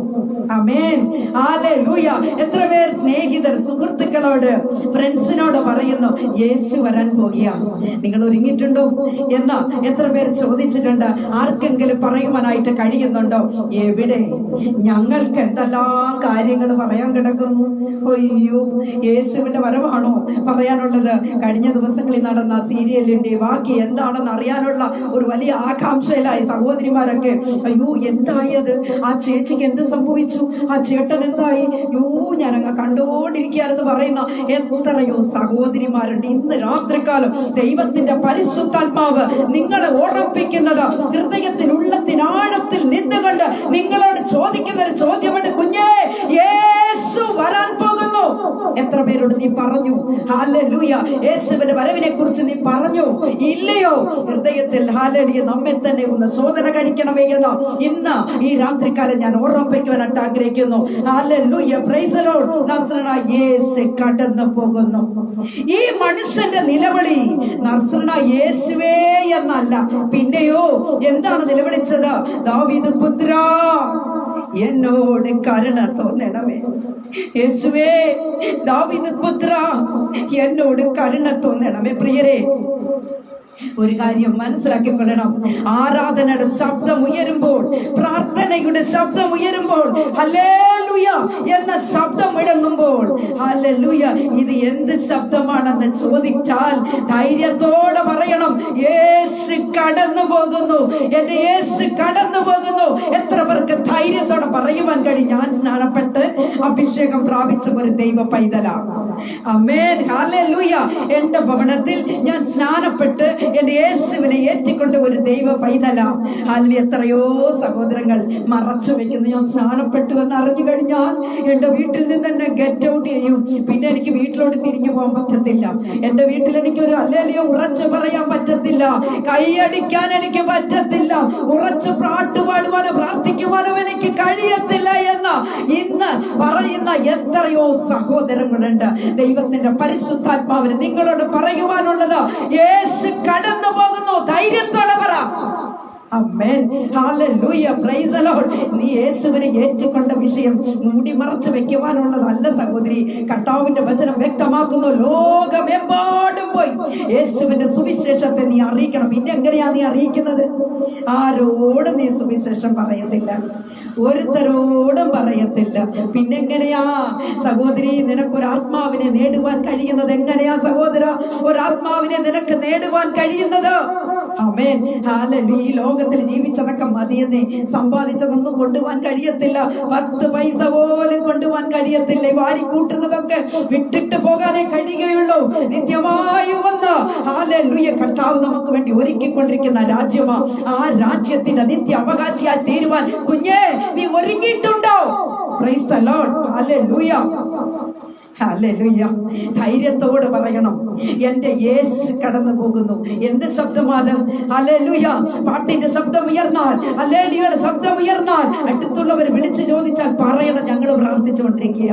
[SPEAKER 1] ആമേൻ, ഹല്ലേലൂയ. എത്ര പേർ സ്നേഹിതർ, സുഹൃത്തുക്കളോട്, ഫ്രണ്ട്സിനോട് പറയുന്നു, യേശു വരാൻ പോകുക, നിങ്ങൾ ഒരുങ്ങിയിട്ടുണ്ടോ എന്ന് എത്ര പേർ ചോദിച്ചിട്ടുണ്ട്? ആർക്കെങ്കിലും പറയുവാനായിട്ട് കഴിയുന്നുണ്ടോ? എവിടെ? ഞങ്ങൾക്ക് എന്തെല്ലാം കാര്യങ്ങൾ പറയാൻ കിടക്കുന്നു. അയ്യോ, യേശുവിന്റെ വരവാണോ പറയാനുള്ളത്? കഴിഞ്ഞ ദിവസങ്ങളിൽ നടന്ന സീരിയലിന്റെ ബാക്കി എന്താണെന്ന് അറിയാനുള്ള ഒരു വലിയ ആകാംക്ഷയിലായി സഹോദരിമാരൊക്കെ. അയ്യോ, എന്തായത്? ആ ചേച്ചിക്ക് എന്ത് സംഭവിച്ചു? ചോദിച്ചു, ആ ചേട്ടൻ എന്തായി? ഞാനങ്ങ് കണ്ടോണ്ടിരിക്കുകയാണെന്ന് പറയുന്ന എത്രയോ സഹോദരിമാരുണ്ട്. ഇന്ന് രാത്രികാലം ദൈവത്തിന്റെ പരിശുദ്ധാത്മാവ് നിങ്ങളെ ഓർമ്മിപ്പിക്കുന്നത്, ഹൃദയത്തിനുള്ളത്തിനാഴത്തിൽ നിന്നുകൊണ്ട് നിങ്ങളോട് ചോദിക്കുന്ന ഒരു ചോദ്യമുണ്ട്. കുഞ്ഞേ, യേശു വരാൻ പോകുന്നു. എത്ര പേരോട് നീ പറഞ്ഞു? ഹല്ലേലൂയ. യേശുവിന്റെ വരവിനെ കുറിച്ച് നീ പറഞ്ഞു ഇല്ലയോ? ഹൃദയത്തിൽ ഹല്ലേലൂയ നമ്മെ തന്നെ ഒന്ന് ശോധന കഴിക്കണമേ എന്ന് ഇന്ന് ഈ രാത്രികാലം ഞാൻ ഓർമ്മിപ്പിക്കുവാനായിട്ട് ആഗ്രഹിക്കുന്നു. Hallelujah, praise the lord. നസ്രനായ യേശു കടന്നു പോകുന്നു. ഈ മനുഷ്യന്റെ നിലവിളി നസ്രനായ യേശുവേ എന്നല്ല, പിന്നെയോ എന്താണ് നിലവിളിച്ചത്? ദാവീദ് പുത്രാ, എന്നോട് കരുണ തോന്നണമേ. യേശുവേ, ദാവീദ് പുത്രാ, എന്നോട് കരുണ തോന്നണമേ. പ്രിയരെ, ഒരു കാര്യം മനസ്സിലാക്കിക്കൊള്ളണം. ആരാധനയുടെ ശബ്ദം ഉയരുമ്പോൾ, പ്രാർത്ഥനയുടെ ശബ്ദം ഉയരുമ്പോൾ, ഹല്ലേലൂയ എന്ന ശബ്ദം മുഴങ്ങുമ്പോൾ, ഹല്ലേലൂയ ഇത് എന്ത് ശബ്ദമാണെന്ന് ചോദിച്ചാൽ ധൈര്യത്തോടെ പറയണം, യേശു കടന്നു പോകുന്നു, എന്റെ യേശു കടന്നു പോകുന്നു. എത്ര പേർക്ക് ധൈര്യത്തോടെ പറയുവാൻ കഴിയും? ഞാൻ സ്നാനപ്പെട്ട് അഭിഷേകം പ്രാപിച്ച ഒരു ദൈവ പൈതലാണ്. ആമേൻ, ഹല്ലേലൂയ. എന്റെ ഭവനത്തിൽ ഞാൻ സ്നാനപ്പെട്ട് എന്റെ യേശുവിനെ ഏറ്റിക്കൊണ്ട് ഒരു ദൈവ പൈതല. അതിൽ എത്രയോ സഹോദരങ്ങൾ മറച്ചു വെക്കുന്നു. ഞാൻ സ്നാനപ്പെട്ടു എന്ന് അറിഞ്ഞു കഴിഞ്ഞാൽ എന്റെ വീട്ടിൽ നിന്ന് തന്നെ ഗെറ്റ് ഔട്ട് ചെയ്യും. പിന്നെ എനിക്ക് വീട്ടിലോട്ട് തിരിഞ്ഞു പോകാൻ പറ്റത്തില്ല. എന്റെ വീട്ടിൽ എനിക്ക് ഒരു ഹല്ലേലൂയ ഉറച്ചു പറയാൻ പറ്റത്തില്ല, കൈയടിക്കാൻ എനിക്ക് പറ്റത്തില്ല, ഉറച്ച് പാട്ടുപാടുവാനോ പ്രാർത്ഥിക്കുവാനോ എനിക്ക് കഴിയത്തില്ല എന്ന് ഇന്ന് പറയുന്ന എത്രയോ സഹോദരങ്ങളുണ്ട്. ദൈവത്തിന്റെ പരിശുദ്ധാത്മാവിന് നിങ്ങളോട് പറയുവാനുള്ളത്, യേശു കടന്നു പോകുന്നു. ധൈര്യത്തോടെ പറ. ആമേൻ, ഹല്ലേലൂയ, പ്രൈസ് ദി ലോർഡ്. നീ യേശുവിനെ ഏറ്റുകൊണ്ട വിഷയം മൂടി മറച്ചു വെക്കുവാനുള്ളതല്ല സഹോദരി. കർത്താവിന്റെ വചനം വ്യക്തമാക്കുന്നു, ലോകമെമ്പാടും പോയി യേശുവിന്റെ സുവിശേഷത്തെ നീ അറിയിക്കണം. പിന്നെ എങ്ങനെയാ നീ അറിയിക്കുന്നത്? ആരോടും നീ സുവിശേഷം പറയത്തില്ല, ഒരുത്തരോടും പറയത്തില്ല. പിന്നെങ്ങനെയാ സഹോദരി നിനക്കൊരാത്മാവിനെ നേടുവാൻ കഴിയുന്നത്? എങ്ങനെയാ സഹോദര ഒരാത്മാവിനെ നിനക്ക് നേടുവാൻ കഴിയുന്നത്? ആമേൻ, ഹല്ലേലൂയ. ഈ ലോകത്തിൽ ജീവിച്ചതൊക്കെ മതിയെന്നേ, സമ്പാദിച്ചതൊന്നും കൊണ്ടുപോകാൻ കഴിയത്തില്ല, 10 പൈസ പോലും കൊണ്ടുപോകാൻ കഴിയത്തില്ല. വാരിക്കൂട്ടുന്നതൊക്കെ വിട്ടിട്ട് പോകാനേ കഴിയുകയുള്ളൂ. നിത്യമായി വന്ന് ഹല്ലേലൂയ കർത്താവ് നമുക്ക് വേണ്ടി ഒരുക്കിക്കൊണ്ടിരിക്കുന്ന രാജ്യമാ. ആ രാജ്യത്തിന്റെ നിത്യ അവകാശിയായി തീരുവാൻ കുഞ്ഞേ നീ ഒരുങ്ങിയിട്ടുണ്ടോ? Praise the lord, hallelujah, hallelujah. ധൈര്യത്തോട് പറയണം, എന്റെ യേശു കടന്നു പോകുന്നു. എന്ത് ശബ്ദമാണ്? ഹല്ലേലൂയ. പാട്ടിന്റെ ശബ്ദം ഉയർന്നാൽ, ഹല്ലേലൂയയുടെ ശബ്ദം ഉയർന്നാൽ അടുത്തുള്ളവർ വിളിച്ചു ചോദിച്ചാൽ പറയണം, ഞങ്ങൾ പ്രാർത്ഥിച്ചുകൊണ്ടിരിക്കുക,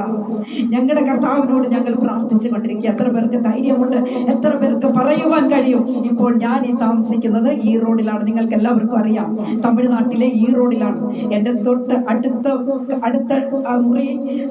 [SPEAKER 1] ഞങ്ങളുടെ കർത്താവിനോട് ഞങ്ങൾ പ്രാർത്ഥിച്ചുകൊണ്ടിരിക്കുക. എത്ര പേർക്ക് ധൈര്യമുണ്ട്? എത്ര പേർക്ക് പറയുവാൻ കഴിയും? ഇപ്പോൾ ഞാൻ ഈ താമസിക്കുന്നത് ഈ റോഡിലാണ്. നിങ്ങൾക്ക് എല്ലാവർക്കും അറിയാം, തമിഴ്നാട്ടിലെ ഈ റോഡിലാണ്. എന്റെ തൊട്ട് അടുത്ത മുറി,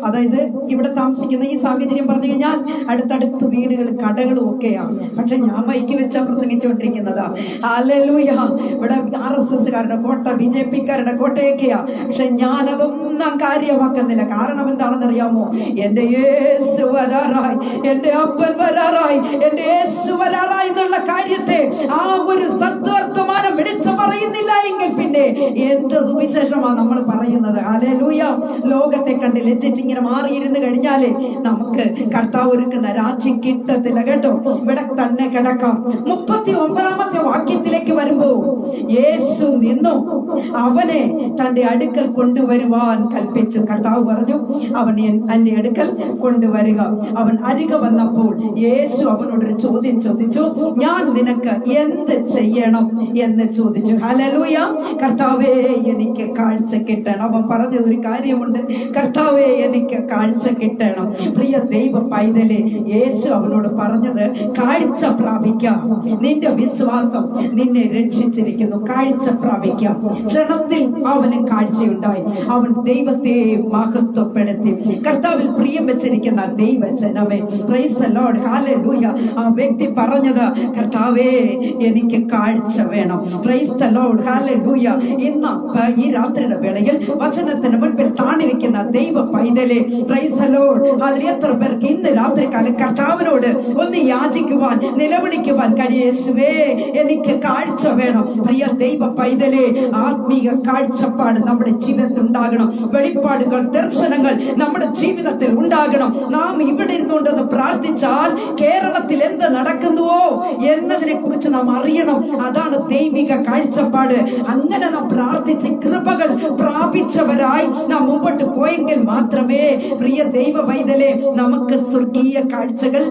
[SPEAKER 1] അതായത് ഇവിടെ താമസിക്കുന്ന ഈ സാഹചര്യം പറഞ്ഞു കഴിഞ്ഞാൽ അടുത്തടുത്ത് വീടുകൾ, കടകളും ഒക്കെയാണ്. പക്ഷെ ഞാൻ മൈക്ക് വെച്ചാ പ്രസംഗിച്ചുകൊണ്ടിരിക്കുന്നതാ. ഹല്ലേലൂയ. ഇവിടെ RSSകാരുടെ കോട്ട, BJPക്കാരുടെ കോട്ടയൊക്കെയാ. പക്ഷെ ഞാനതൊന്നും കാര്യമാക്കുന്നില്ല. കാരണം എന്താണെന്ന് അറിയാമോ? എന്റെ യേശു വരാറായി, എന്റെ അപ്പൻ വരാറായി, എന്റെ യേശു വരാറായി എന്നുള്ള കാര്യത്തെ ആ ഒരു സത്വർത്തമാനം വിളിച്ചു പറയുന്നില്ല എങ്കിൽ പിന്നെ എന്ത് സുവിശേഷമാണ് നമ്മൾ പറയുന്നത്? ഹല്ലേലൂയ. ലോകത്തെ കണ്ട് ലജ്ജിച്ചിങ്ങനെ മാറിയിരുന്നു കഴിഞ്ഞാലേ നമുക്ക് കർത്താവ് ഒരുക്കുന്ന രാജ്യം കിട്ടത്തില്ല കേട്ടോ. ഇവിടെ തന്നെ കിടക്കാം. 39ാമത്തെ വാക്യത്തിലേക്ക് വരുമ്പോ യേശു നിന്നു അവനെ തന്റെ അടുക്കൽ കൊണ്ടുവരുവാൻ കൽപ്പിച്ചു. കർത്താവ് പറഞ്ഞു, അവൻ എന്റെ അടുക്കൽ കൊണ്ടുവരിക. അവൻ അരികെ വന്നപ്പോൾ യേശു അവനോടൊരു ചോദ്യം ചോദിച്ചു, ഞാൻ നിനക്ക് എന്ത് ചെയ്യണം എന്ന് ചോദിച്ചു. ഹല്ലേലൂയ. കർത്താവേ, എനിക്ക് കാഴ്ച കിട്ടണം. അവൻ പറഞ്ഞതൊരു കാര്യമുണ്ട്, കർത്താവേ, എനിക്ക് കാഴ്ച കിട്ടണം. പ്രിയ ദൈവ പൈതലേ, യേശു അവനോട് പറഞ്ഞത് കാഴ്ച പ്രാപിക്കാം. നിന്റെ വിശ്വാസം നിന്നെ രക്ഷിച്ചിരിക്കുന്നു. കാഴ്ച പ്രാപിക്കാം. ക്ഷണത്തിൽ അവന് കാഴ്ചയുണ്ടായി. അവൻ ദൈവത്തെ മഹത്വപ്പെടുത്തി. കർത്താവിൽ പ്രിയം വെച്ചിരിക്കുന്ന ദൈവജനമേ, പ്രൈസ് ദി ലോർഡ്, ഹല്ലേലൂയ. ആ വ്യക്തി പറഞ്ഞത്, കർത്താവേ, എനിക്ക് കാഴ്ച വേണം. Price the lord, hallelujah. ഇന്ന് ഈ രാത്രിയുടെ വേളയിൽ വചനത്തിന് മുൻപിൽ താണിരിക്കുന്ന ദൈവ പൈതലെ, പ്രൈസ് ദി ലോർഡ്, അതിൽ എത്ര പേർക്ക് ഇന്ന് രാത്രി കാലം കർത്താവിനോട് ഒന്ന് യാചിക്കുവാൻ, നിലവിളിക്കുവാൻ കഴിയും? യേശുവേ, എനിക്ക് കാഴ്ച വേണം. പ്രിയ ദൈവ പൈതലെ, ആത്മീയ കാഴ്ചപ്പാട് നമ്മുടെ ജീവിതത്തിൽ ഉണ്ടാകണം. വെളിപ്പാടുകൾ, ദർശനങ്ങൾ നമ്മുടെ ജീവിതത്തിൽ ഉണ്ടാകണം. നാം ഇവിടെ ഇരുന്നുകൊണ്ടെന്ന് പ്രാർത്ഥിച്ചാൽ കേരളത്തിൽ എന്ത് നടക്കുന്നുവോ എന്നതിനെ കുറിച്ച് നാം അറിയണം. അതാണ് ദൈവിക കാഴ്ചപ്പാട്. അങ്ങനെ നാം പ്രാർത്ഥിച്ച് കൃപകൾ പ്രാപിച്ചവരായി നാം മുമ്പോട്ട് പോയെങ്കിൽ മാത്രമേ പ്രിയ ദൈവ പൈതലെ നമുക്ക് സ്വർഗീയ കാഴ്ചകൾ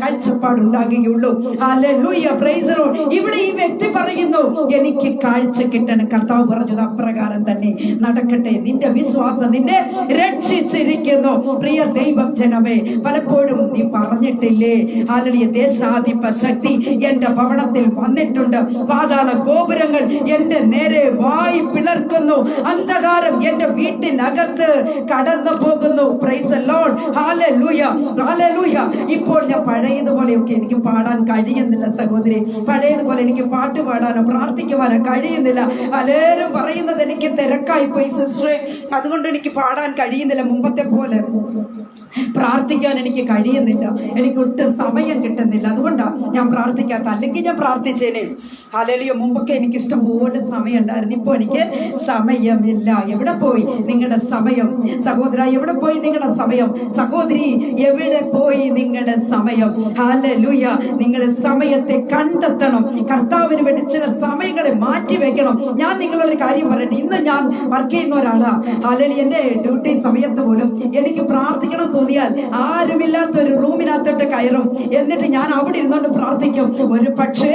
[SPEAKER 1] കാഴ്ചപ്പാടുണ്ടാകുകയുള്ളൂ. Hallelujah, praise the lord. ഇവിടെ ഈ വ്യക്തി പറയുന്നു, എനിക്ക് കാഴ്ച കിട്ടണം. കർത്താവ് പറഞ്ഞത് അപ്രകാരം തന്നെ നടക്കട്ടെ. നിന്റെ വിശ്വാസം നിന്നെ രക്ഷിച്ചിരിക്കുന്നു. പ്രിയ ദൈവം ജനമേ, പലപ്പോഴും നീ പറഞ്ഞിട്ടില്ലേ, ഹല്ലേലൂയ, ദേശാധിപ ശക്തി എന്റെ ഭവനത്തിൽ വന്നിട്ടുണ്ട്, പാതാള ഗോപുരങ്ങൾ എന്റെ നേരെ വായി പിളർക്കുന്നു, അന്ധകാരം എന്റെ വീട്ടിനകത്ത് കടന്നു പോകുന്നു. Price the lord, hallelujah, hallelujah. ഇപ്പോൾ ഞാൻ പഴയതുപോലെയൊക്കെ എനിക്ക് പാടാൻ കഴിയുന്നില്ല സഹോദരി. പഴയതുപോലെ എനിക്ക് പാട്ട് പാടാനോ പ്രാർത്ഥിക്കുവാനോ കഴിയുന്നില്ല. പലരും പറയുന്നത് എനിക്ക് തിരക്കായി പോയി സിസ്റ്ററെ, അതുകൊണ്ട് എനിക്ക് പാടാൻ കഴിയുന്നില്ല, മുമ്പത്തെ പോലെ പ്രാർത്ഥിക്കാൻ എനിക്ക് കഴിയുന്നില്ല, എനിക്ക് ഒട്ടും സമയം കിട്ടുന്നില്ല, അതുകൊണ്ടാണ് ഞാൻ പ്രാർത്ഥിക്കാത്ത. അല്ലെങ്കിൽ ഞാൻ പ്രാർത്ഥിച്ചേനെ. ഹല്ലേലൂയ. മുമ്പൊക്കെ എനിക്ക് ഇഷ്ടംപോലെ സമയം ഉണ്ടായിരുന്നു, ഇപ്പൊ എനിക്ക് സമയമില്ല. എവിടെ പോയി നിങ്ങളുടെ സമയം? സഹോദര, എവിടെ പോയി നിങ്ങളുടെ സമയം? സഹോദരി, എവിടെ പോയി നിങ്ങളുടെ സമയം? ഹല്ലേലൂയ. നിങ്ങൾ സമയത്തെ കണ്ടെത്തണം. കർത്താവിന് വേണ്ടി ചില സമയങ്ങളെ മാറ്റി വെക്കണം. ഞാൻ നിങ്ങളൊരു കാര്യം പറയട്ടെ. ഇന്ന് ഞാൻ വർക്ക് ചെയ്യുന്ന ഒരാളാ. ഹല്ലേലൂയ. എന്റെ ഡ്യൂട്ടി സമയത്ത് പോലും എനിക്ക് പ്രാർത്ഥിക്കണം തോന്നിയാൽ ആരുമില്ലാത്ത ഒരു റൂമിനകത്തോട്ട് കയറും. എന്നിട്ട് ഞാൻ അവിടെ ഇരുന്നോണ്ട് പ്രാർത്ഥിക്കും. ഒരു പക്ഷേ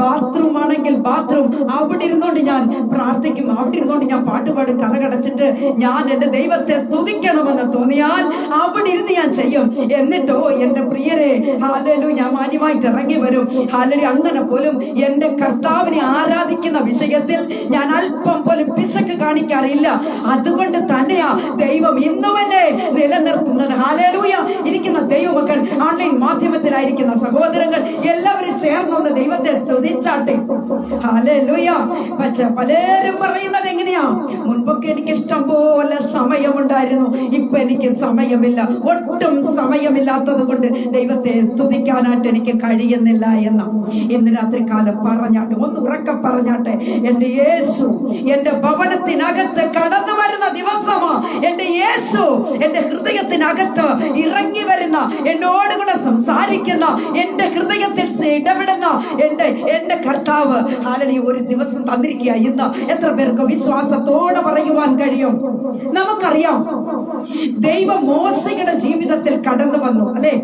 [SPEAKER 1] ബാത്റൂം ആണെങ്കിൽ ബാത്റൂം, അവിടെ ഇരുന്നോണ്ട് ഞാൻ പ്രാർത്ഥിക്കും. അവിടെ ഇരുന്നോണ്ട് ഞാൻ പാട്ടുപാടും. കലകടച്ചിട്ട് ഞാൻ എന്റെ ദൈവത്തെ സ്തുതിക്കണമെന്ന് തോന്നിയാൽ അവിടെ ഇരുന്ന് ഞാൻ ചെയ്യും. എന്നിട്ടോ എന്റെ പ്രിയരെ, ഹല്ലേലൂയ, ഞാൻ മാന്യമായിട്ട് ഇറങ്ങി വരും. ഹല്ലേലൂയ. അങ്ങനെ പോലും എന്റെ കർത്താവിനെ ആരാധിക്കുന്ന വിഷയത്തിൽ ഞാൻ അല്പം പോലും പിശക്ക് കാണിക്കാറില്ല. അതുകൊണ്ട് തന്നെയാ ദൈവം ഇന്നും എന്നെ നിലനിർത്തുന്നത്. ഹല്ലേലൂയ. ഇരിക്കുന്ന ദൈവമക്കൾ, ഓൺലൈൻ മാധ്യമത്തിലായിരിക്കുന്ന സഹോദരങ്ങൾ എല്ലാവരും ചേർന്നൊന്ന് ദൈവത്തെ സ്തുതിച്ചാട്ടെ. ഹല്ലേലൂയ. പക്ഷെ പലരും പറയുന്നത് എങ്ങനെയാ? മുൻപൊക്കെ എനിക്ക് ഇഷ്ടം പോലെ സമയമുണ്ടായിരുന്നു, ഇപ്പൊ എനിക്ക് സമയമില്ല, ഒട്ടും സമയമില്ലാത്തത് കൊണ്ട് ദൈവത്തെ സ്തുതിക്കാനായിട്ട് എനിക്ക് കഴിയുന്നില്ല എന്ന. ഇന്ന് രാത്രി കാലം പറഞ്ഞാട്ടെ, ഒന്ന് ഉറക്കെ പറഞ്ഞാട്ടെ, എന്റെ യേശു എന്റെ ഭവനത്തിനകത്ത് കടന്നു വരുന്ന ദിവസമാ. എന്റെ യേശു എന്റെ ഹൃദയത്തിനകത്ത് ഇറങ്ങി വരുന്ന, എന്നോടുകൂടെ സംസാരിക്കുന്ന, എന്റെ ഹൃദയത്തിൽ ഇടപെടുന്ന എന്റെ കർത്താവ് ഹല്ലേലൂയ ഒരു ദിവസം തന്നിരിക്കുക. ഇന്ന് എത്ര പേർക്ക് വിശ്വാസത്തോടെ പറയുവാൻ കഴിയും? നമുക്കറിയാം, ദൈവം മോശയുടെ ജീവിതത്തിൽ കടന്നു വന്നു, അല്ലെ?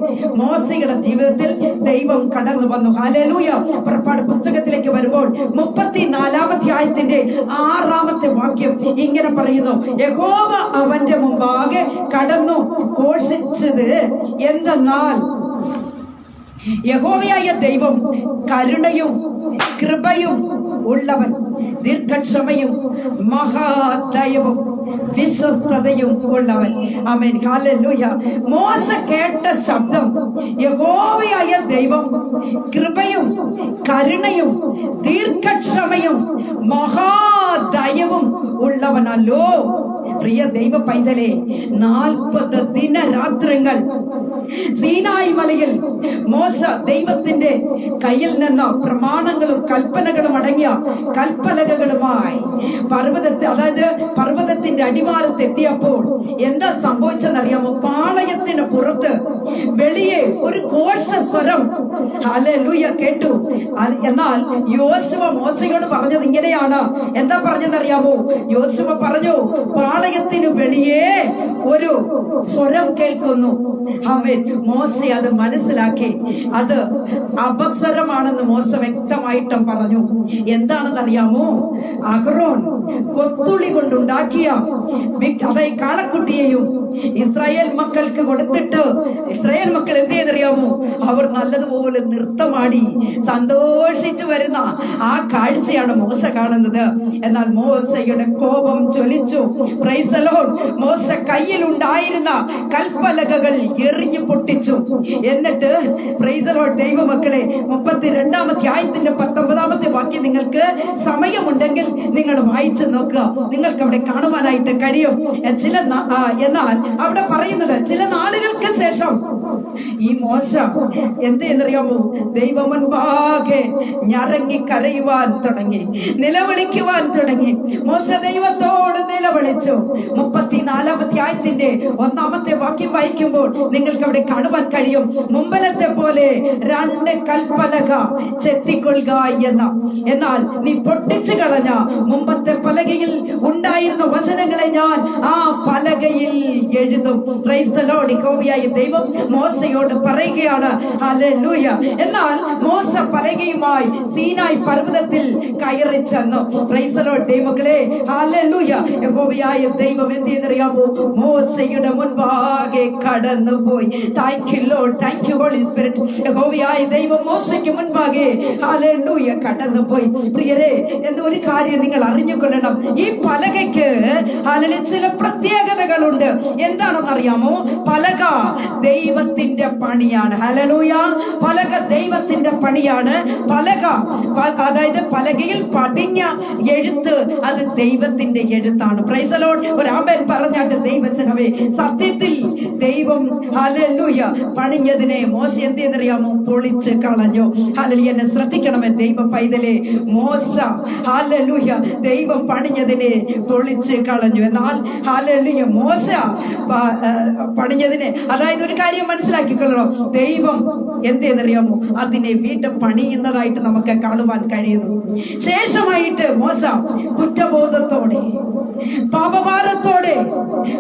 [SPEAKER 1] മോശയുടെ ജീവിതത്തിൽ ദൈവം കടന്നു വന്നു. ഹല്ലേലൂയ. പുറപ്പാട് പുസ്തകത്തിലേക്ക് വരുമ്പോൾ 34-ാം അധ്യായത്തിന്റെ 6-ാമത്തെ വാക്യം ഇങ്ങനെ പറയുന്നു, യഹോവ അവന്റെ മുമ്പാകെ കടന്നു ഘോഷിച്ചത് എന്തെന്നാൽ, യഹോവയായ ദൈവം കരുണയും കൃപയും ഉള്ളവൻ, ദീർഘക്ഷമയും മഹാദയവും വിശ്വസ്തതയും ഉള്ളവൻ. ആമേൻ. ഹല്ലേലൂയ. മോശ കേട്ട ശബ്ദം, യഹോവയായ ദൈവം കൃപയും കരുണയും ദീർഘക്ഷമയും മഹാദയവും ഉള്ളവനല്ലോ. പ്രിയ ദൈവ പൈതലേ, 40 ദിനരാത്രങ്ങൾ സീനായി മലയിൽ മോശ ദൈവത്തിന്റെ കയ്യിൽ നിന്ന് പ്രമാണങ്ങളും കൽപ്പനകളും അടങ്ങിയ കൽപ്പലകകളുമായി പർവ്വതത്തിന്റെ അടിവാരത്ത് എത്തിയപ്പോൾ എന്താ സംഭവിച്ചെന്നറിയാമോ? പാളയത്തിന് പുറത്ത് വെളിയെ ഒരു ഘോഷസ്വരം ഹല്ലേലൂയ കേട്ടു. എന്നാൽ യോശുവ മോശയോട് പറഞ്ഞത് ഇങ്ങനെയാണ്. എന്താ പറഞ്ഞതെന്നറിയാമോ? യോശുവ പറഞ്ഞു, പാളയത്തിന് വെളിയെ ഒരു സ്വരം കേൾക്കുന്നു. ആമേൻ. മോശ അത് മനസ്സിലാക്കി. അത് അപസ്വരമാണെന്ന് മോശ വ്യക്തമായിട്ടും പറഞ്ഞു. എന്താണെന്നറിയാമോ? അഹ്റോൻ കൊത്തുളി കൊണ്ടുണ്ടാക്കിയ കാളക്കുട്ടിയെയും ഇസ്രായേൽ മക്കൾക്ക് കൊടുത്തിട്ട് ഇസ്രായേൽ മക്കൾ എന്ത് ചെയ്തറിയാമോ? അറിയാമോ? അവർ നല്ലതുപോലെ നൃത്തമാടി സന്തോഷിച്ചു വരുന്ന ആ കാഴ്ചയാണ് മോശ കാണുന്നത്. എന്നാൽ മോശയുടെ കോപം ജ്വലിച്ചു. Price the Lord. മോശ കയ്യിലുണ്ടായിരുന്ന കൽപ്പലകകൾ എറിഞ്ഞു പൊട്ടിച്ചു. എന്നിട്ട് പ്രൈസ് ദി ലോർഡ് ദൈവമക്കളെ, 32-ാം അധ്യായത്തിന്റെ 19-ാമത്തെ വാക്യം നിങ്ങൾക്ക് സമയമുണ്ടെങ്കിൽ നിങ്ങൾ വായിച്ചു നോക്കുക. നിങ്ങൾക്ക് അവിടെ കാണുവാനായിട്ട് കഴിയും. എന്നാൽ അവിടെ പറയുന്നത് ചില നാളുകൾക്ക് ശേഷം ഈ മോശ എന്തെന്നറിയാമോ? ദൈവം മുൻപാകെ ഞരങ്ങി കരയുവാൻ തുടങ്ങി, നിലവിളിക്കുവാൻ തുടങ്ങി. മോശ ദൈവത്തോട് നിലവിളിച്ചു. 34-ാം അധ്യായത്തിന്റെ 1-ാമത്തെ വാക്യം വായിക്കുമ്പോൾ നിങ്ങൾക്ക് അവിടെ കാണുവാൻ കഴിയും, മുമ്പലത്തെ പോലെ 2 കൽപ്പലക ചെത്തിക്കൊള്ളുക എന്ന. എന്നാൽ നീ പൊട്ടിച്ചു കളഞ്ഞ മുമ്പത്തെ പലകയിൽ ഉണ്ടായിരുന്ന വചനങ്ങളെ ഞാൻ ആ പലകയിൽ എഴുതും. Price the Lord. യഹോവയായ ദൈവം മോശയോട് പറയുകയാണ്. ഹല്ലേലൂയ. എന്നാൽ മോശ പലകയുമായി സീനായി പർവ്വതത്തിൽ കയറി ചെന്നു. പ്രൈസ് ദി ലോർഡ് ദൈവമക്കളെ. ഹല്ലേലൂയ. യഹോവയായ ദൈവം എന്തെന്നറിയാമോ? മോശയുടെ മുൻപാകെ കടന്നുപോയി. Thank you Lord, thank you holy Spirit. യഹോവയായ ദൈവം മോശയ്ക്ക് മുൻപാകെ ഹല്ലേലൂയ കടന്നുപോയി. പ്രിയരെ, എന്ന ഒരു കാര്യം നിങ്ങൾ അറിഞ്ഞുകൊള്ളണം. ഈ പലകയ്ക്ക് ചില പ്രത്യേകതകളുണ്ട്. എന്താണെന്നറിയാമോ? പലക ദൈവത്തിന്റെ പണിയാണ്. ഹല്ലേലൂയ. പലക ദൈവത്തിന്റെ പണിയാണ്. പലക അതായത് പലകയിൽ പടിഞ്ഞ എഴുത്ത് അത് ദൈവത്തിന്റെ എഴുത്താണ്. Price the Lord. ഒരു ആമേൻ പറഞ്ഞാട്ട് ദൈവജനമേ, സത്യത്തിൽ ദൈവം ഹല്ലേലൂയ പണിഞ്ഞതിനെ മോശ എന്തെന്നറിയാമോ? പൊളിച്ച് കളഞ്ഞു. ഹല്ലേലൂയ. എന്നെ ശ്രദ്ധിക്കണമേ ദൈവ പൈതലേ. മോശ ഹല്ലേലൂയ ദൈവം പണിഞ്ഞതിനെ പൊളിച്ച് കളഞ്ഞു. എന്നാൽ ഹല്ലേലൂയ മോശ പണിഞ്ഞതിനെ, അതായത് ഒരു കാര്യം മനസ്സിലാക്കിക്കൊള്ളണം, ദൈവം എന്തെന്നറിയാമോ? അതിനെ വീണ്ടും പണിയുന്നതായിട്ട് നമുക്ക് കാണുവാൻ കഴിയുന്നു. ശേഷമായിട്ട് മോശ കുറ്റബോധത്തോടെ പാപഭാരത്തോടെ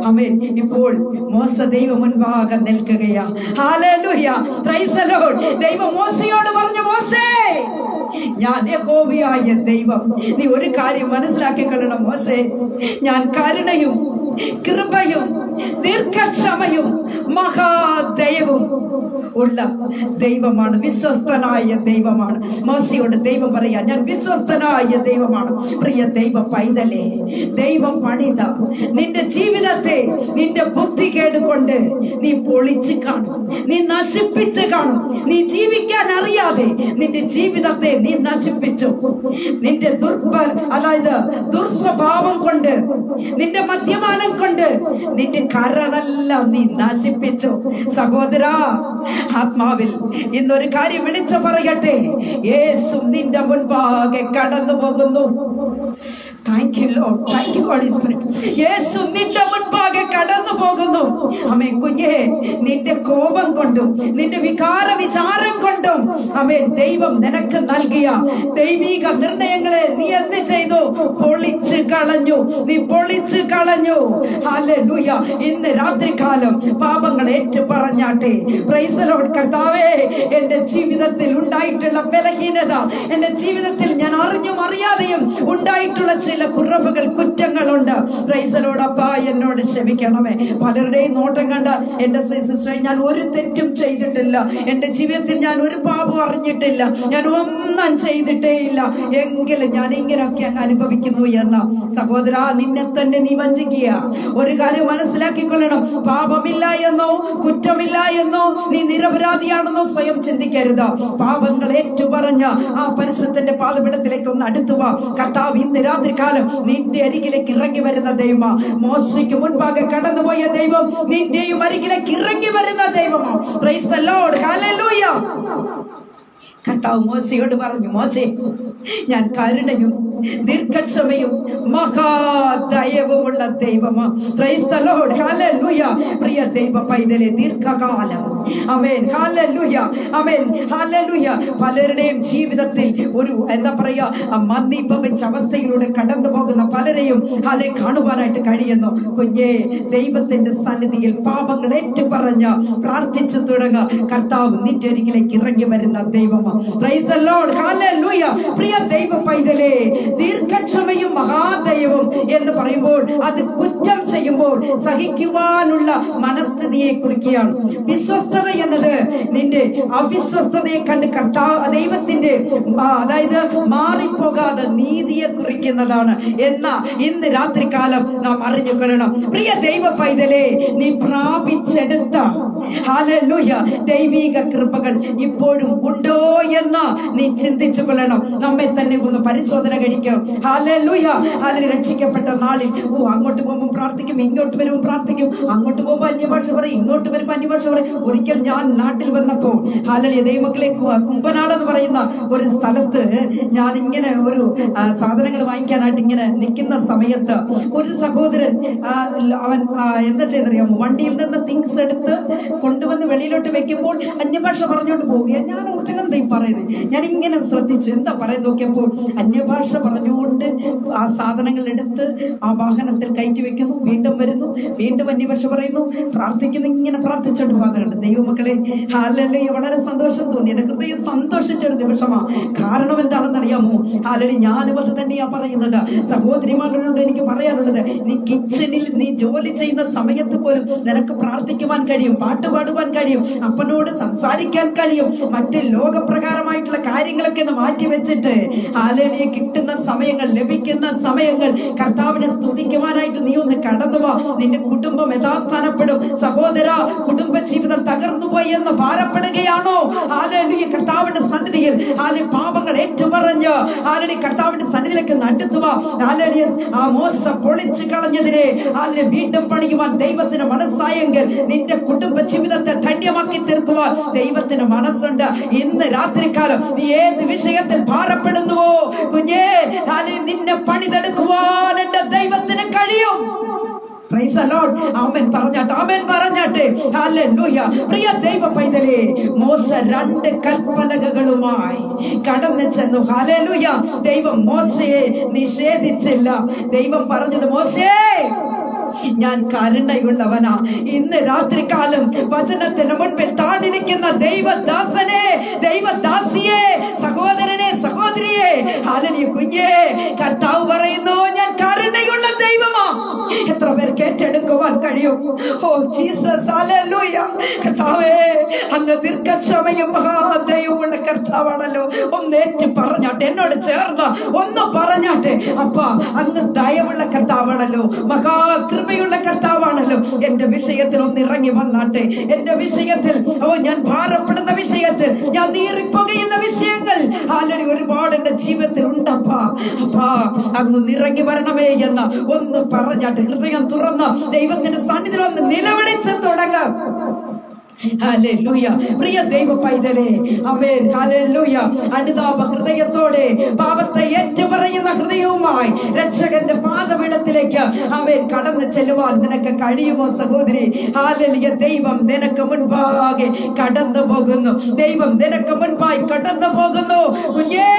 [SPEAKER 1] ആമേൻ ഇപ്പോൾ മോശ ദൈവ മുൻപാകെ നിൽക്കുകയാ. ഹല്ലേലൂയ. Praise the Lord. ദൈവം മോശയോട് പറഞ്ഞു, മോശേ, ഞാൻ യഹോവയായ ദൈവം. നീ ഒരു കാര്യം മനസ്സിലാക്കിക്കൊള്ളണം മോശേ, ഞാൻ കരുണയും കൃപയും ദീർഘക്ഷമയും മഹാദയവും ഉള്ള ദൈവമാണ്, വിശ്വസ്തനായ ദൈവമാണ്. മോശയോട് ദൈവം പറയാ, ഞാൻ വിശ്വസ്തനായ ദൈവമാണ്. പ്രിയ ദൈവ പൈതലേ, ദൈവം പണിത നിന്റെ ജീവിതത്തെ നിന്റെ ബുദ്ധി കേടുകൊണ്ട് നീ പൊളിച്ച് കാണും, നീ നശിപ്പിച്ച് കാണും. നീ ജീവിക്കാൻ അറിയാതെ നിന്റെ ജീവിതത്തെ നീ നശിപ്പിച്ചു. നിന്റെ അതായത് ദുർസ്വഭാവം കൊണ്ട്, നിന്റെ മദ്യപാനം കൊണ്ട് നിന്റെ കരളെല്ലാം നീ നശിപ്പിച്ചു. സഹോദരാ, ആത്മാവിൽ ഇന്നൊരു കാര്യം വിളിച്ചു പറയട്ടെ, യേശു നിന്റെ മുൻപാകെ കടന്നു പോകുന്നു. Thank you Lord, thank you holy spirit. യേശു നിന്റെ മുൻപാകെ കടന്നു പോകുന്നു. ആമേൻ. കുഞ്ഞേ, നിന്റെ കോപം കൊണ്ടും നിന്റെ വികാര വിചാരം കൊണ്ടും ആമേൻ ദൈവം നിനക്ക് നൽകിയ ദൈവിക നിർണയങ്ങളെ നീ എന്ത് ചെയ്തു? പൊളിച്ച് കളഞ്ഞു. നീ പൊളിച്ച് കളഞ്ഞു. ഹല്ലേലൂയ. ഇന്ന് രാത്രികാലം പാപങ്ങൾ ഏറ്റു പറഞ്ഞാട്ടെ. Price the Lord. കർത്താവേ, എന്റെ ജീവിതത്തിൽ ഉണ്ടായിട്ടുള്ള ബലഹീനത, എന്റെ ജീവിതത്തിൽ ഞാൻ അറിഞ്ഞും അറിയാതെയും ഉണ്ടായിട്ടുള്ള ചില കുറവുകൾ, കുറ്റങ്ങളുണ്ട്. Price the Lord. അപ്പാ, എന്നോട് ക്ഷമിക്കണമേ. പലരുടെയും നോട്ടം കണ്ട എന്റെ സിസ്റ്ററെ, ഞാൻ ഒരു തെറ്റും ചെയ്തിട്ടില്ല, എന്റെ ജീവിതത്തിൽ ഞാൻ ഒരു പാപം അറിഞ്ഞിട്ടില്ല, ഞാൻ ഒന്നും ചെയ്തിട്ടേ ഇല്ല, എങ്കിലും ഞാൻ ഇങ്ങനെയൊക്കെ അങ്ങ് അനുഭവിക്കുന്നു എന്ന സഹോദര, നിന്നെ തന്നെ നീ വഞ്ചിക്കുക. ഒരു കാര്യം മനസ്സിലാക്കിക്കൊള്ളണം, പാപമില്ല എന്നോ കുറ്റമില്ല എന്നോ നീ നിരപരാധിയാണെന്നോ സ്വയം ചിന്തിക്കരുത്. പാപങ്ങൾ ഏറ്റുപറഞ്ഞ ആ പരിശുദ്ധന്റെ പാദപീഠത്തിലേക്ക് ഒന്ന് അടുത്തുക. കർത്താവ് ഇന്ന് രാത്രികാലം നിന്റെ അരികിലേക്ക് ഇറങ്ങി വരുന്ന ദൈവമാ. മോശയ്ക്ക് മുൻപാകെ കടന്നുപോയ ദൈവം നിന്റെയും അരികിലേക്ക് ഇറങ്ങി വരുന്ന ദൈവമാ. Praise the lord. ഹല്ലേലൂയ. കർത്താവ് മോശയോട് പറഞ്ഞു, മോശേ, ഞാൻ കരുണയും ദീർഘക്ഷമയും മഹാദയവുമുള്ള ദൈവമാ. Praise the lord. ഹല്ലേലൂയ. പ്രിയ ദൈവ പൈതലേ, ദീർഘകാലം ആമേൻ. ഹല്ലേലൂയ. ആമേൻ. ഹല്ലേലൂയ. പലരുടെയും ജീവിതത്തിൽ ഒരു എന്താ പറയാ മന്ദിഭവിച്ച അവസ്ഥയിലൂടെ കടന്നു പോകുന്ന പലരെയും ഹല്ലെ കാണുവാനായിട്ട് കഴിയുന്നു. കുഞ്ഞേ, ദൈവത്തിന്റെ സന്നിധിയിൽ പാപങ്ങൾ ഏറ്റുപറഞ്ഞ് പ്രാർത്ഥിച്ചു തുടങ്ങുക. കർത്താവ് നിന്റെ അരികിലേക്ക് ഇറങ്ങി വരുന്ന ദൈവമാ. Praise the lord. ഹല്ലേലൂയ. പ്രിയ ദൈവ പൈതലേ, ദീർഘക്ഷമയും മഹാദയവും എന്ന് പറയുമ്പോൾ അത് കുറ്റം ചെയ്യുമ്പോൾ സഹിക്കുവാനുള്ള മനസ്ഥിതിയെ കുറിക്കുകയാണ്. വിശ്വസ്തത എന്നത് നിന്റെ അവിശ്വസ്തതയെ കണ്ട് ദൈവത്തിന്റെ അതായത് മാറിപ്പോകാതെ നീതിയെ കുറിക്കുന്നതാണ് എന്നാ ഇന്ന് രാത്രികാലം നാം അറിഞ്ഞുകൊള്ളണം. പ്രിയ ദൈവ പൈതലേ, നീ പ്രാപിച്ചെടുത്ത ഹല്ലേലൂയ ദൈവിക കൃപകൾ ഇപ്പോഴും ഉണ്ടോ എന്ന് നീ ചിന്തിച്ചു കൊള്ളണം. നമ്മെ തന്നെ ഒന്ന് പരിശോധന കഴിക്കും. ഹല്ലേലൂയ. രക്ഷിക്കപ്പെട്ട നാളിൽ അങ്ങോട്ട് പോകുമ്പോൾ പ്രാർത്ഥിക്കും, ഇങ്ങോട്ട് വരുമ്പോൾ പ്രാർത്ഥിക്കും, അങ്ങോട്ട് പോകുമ്പോൾ അന്യഭാഷ പറയും, ഇങ്ങോട്ട് വരുമ്പോൾ അന്യഭാഷ പറയും. ഒരിക്കൽ ഞാൻ നാട്ടിൽ വന്നപ്പോൾ ഹല്ലേലൂയ ദൈവമക്കളെ കുമ്പനാട് എന്ന് പറയുന്ന ഒരു സ്ഥലത്ത് ഞാൻ ഇങ്ങനെ ഒരു സാധനങ്ങൾ വാങ്ങിക്കാനായിട്ട് ഇങ്ങനെ നിൽക്കുന്ന സമയത്ത് ഒരു സഹോദരൻ അവൻ എന്താ ചെയ്തറിയാമോ, വണ്ടിയിൽ നിന്ന് തിങ്സ് എടുത്ത് കൊണ്ടുവന്ന് വെളിയിലോട്ട് വെക്കുമ്പോൾ അന്യഭാഷ പറഞ്ഞുകൊണ്ട് പോവുകയാണ്. ഞാൻ ഓർത്തിനെന്താ ഈ പറയുന്നത്, ഞാൻ ഇങ്ങനെ ശ്രദ്ധിച്ചു എന്താ പറയുന്നത് നോക്കിയപ്പോൾ അന്യഭാഷ പറഞ്ഞുകൊണ്ട് ആ സാധനങ്ങൾ എടുത്ത് ആ വാഹനത്തിൽ കയറ്റി വെക്കുന്നു, വീണ്ടും വരുന്നു, വീണ്ടും അന്യഭാഷ പറയുന്നു, പ്രാർത്ഥിക്കുന്നു, ഇങ്ങനെ പ്രാർത്ഥിച്ചോണ്ട് പോകുന്നുണ്ട്. ദൈവമക്കളെ ഹല്ലേലൂയ, വളരെ സന്തോഷം തോന്നി, എന്റെ ഹൃദയം സന്തോഷിച്ചൊരു നിമിഷമാ. കാരണം എന്താണെന്ന് അറിയാമോ, ഹല്ലേലൂയ ഞാനും അത് തന്നെയാ പറയുന്നത്. സഹോദരിമാരോട് എനിക്ക് പറയാനുള്ളത്, നീ കിച്ചണിൽ നീ ജോലി ചെയ്യുന്ന സമയത്ത് പോലും നിനക്ക് പ്രാർത്ഥിക്കുവാൻ കഴിയും, പാട്ടുപാടുവാൻ കഴിയും, അപ്പനോട് സംസാരിക്കാൻ കഴിയും. മറ്റ് ലോകപ്രകാരമായിട്ടുള്ള കാര്യങ്ങളൊക്കെ മാറ്റി വെച്ചിട്ട് ഹല്ലേലൂയ കിട്ടുന്ന സമയങ്ങൾ, ലഭിക്കുന്ന സമയങ്ങൾ കർത്താവിനെ സ്തുതിക്കുവാനായിട്ട് നീ ഒന്ന് കടന്നുവാ. നിന്റെ കുടുംബം യഥാസ്ഥാനപ്പെടും. സഹോദര, കുടുംബ ജീവിതം തകർന്നുപോയി എന്ന് ഭാരപ്പെടുകയാണോ? ഹല്ലേലൂയ കർത്താവിന്റെ സന്നിധിയിൽ പാപങ്ങൾ ഏറ്റുപറഞ്ഞ് ഹല്ലേലൂയ കർത്താവിന്റെ സന്നിധിയിലേക്ക് നടത്തുവാ. ഹല്ലേലൂയ ആ മോശം പൊളിച്ചു കളഞ്ഞതിനെ വീണ്ടും പണിയുവാൻ ദൈവത്തിന് മനസ്സായെങ്കിൽ നിന്റെ കുടുംബ ജീവിതത്തെ ധന്യമാക്കി തീർക്കുവാൻ ദൈവത്തിന് മനസ്സുണ്ട്. ഇന്ന് രാത്രികാലം നീ ഏത് വിഷയത്തിൽ ഭാരപ്പെടുന്നുവോ കുഞ്ഞേ, നിന്നെ പണിതെടുക്കുവാൻ എന്റെ ദൈവത്തിന് കഴിയും. Praise the Lord. ആമേൻ പറഞ്ഞാട്ടെ, ആമേൻ പറഞ്ഞാട്ടെ. ഹല്ലേലൂയ. പ്രിയ ദൈവ പൈതലേ, മോശ 2 കൽപ്പലകകളുമായി കടന്നു ചെന്നു. ഹല്ലേലൂയ. ദൈവം മോശയെ നിഷേധിച്ചില്ല. ദൈവം പറഞ്ഞത്, മോശേ ഞാൻ കരുണയുള്ളവനാ. ഇന്ന് രാത്രികാലം വചനത്തിന് മുൻപിൽ താഴ്ന്നിരിക്കുന്ന ദൈവദാസനെ, ദൈവദാസിയെ, സഹോദരനെ, സഹോദരിയെ, ഹല്ലേലൂയ കുഞ്ഞേ, കർത്താവ് പറയുന്നു ഞാൻ കരുണയുള്ള ദൈവമാ. എത്ര പേർക്ക് ഏറ്റെടുക്കുവാൻ കഴിയും? Oh Jesus, hallelujah. കർത്താവേ, അങ്ങ് ദീർഘക്ഷമയും മഹാദയവുമുള്ള കർത്താവാണല്ലോ. ഒന്ന് ഏറ്റു പറഞ്ഞാട്ടെ, എന്നോട് ചേർന്ന് ഒന്ന് പറഞ്ഞാട്ടെ. അപ്പ അങ്ങ് ദയവുള്ള കർത്താവാണല്ലോ, മഹാകൃപയുള്ള കർത്താവാണല്ലോ. എന്റെ വിഷയത്തിൽ ഒന്ന് ഇറങ്ങി വന്നാട്ടെ. എന്റെ വിഷയത്തിൽ, ഞാൻ ഭാരപ്പെടുന്ന വിഷയത്തിൽ, ഞാൻ നീറിപ്പോകുന്ന വിഷയങ്ങൾ ഹല്ലേലൂയ ഒരുപാട് എന്റെ ജീവിതത്തിൽ ഉണ്ടപ്പാ. അപ്പാ അങ്ങ് ഇറങ്ങി വരണമേ എന്ന് ഒന്ന് പറഞ്ഞാട്ടെ. ഹൃദയം തുറന്ന് ദൈവത്തിന്റെ സന്നിധിയിൽ ഒന്ന് നിലവിളിച്ച് തുടങ്ങാം. ഹല്ലേലൂയ. പ്രിയ ദൈവ പൈതലേ, ആമേൻ. ഹല്ലേലൂയ. അനുതാപ ഹൃദയത്തോടെ, പാപത്തെ ഏറ്റുപറയുന്ന ഹൃദയവുമായി രക്ഷകന്റെ പാദപീഠത്തിലേക്ക് ആമേൻ കടന്നു ചെല്ലുവാൻ നിനക്ക് കഴിയുമോ സഹോദരി? ഹല്ലേലൂയ. ദൈവം നിനക്ക് മുൻപാകെ കടന്നു പോകുന്നു. ദൈവം നിനക്ക് മുൻപായി കടന്നു പോകുന്നു. കുഞ്ഞേ,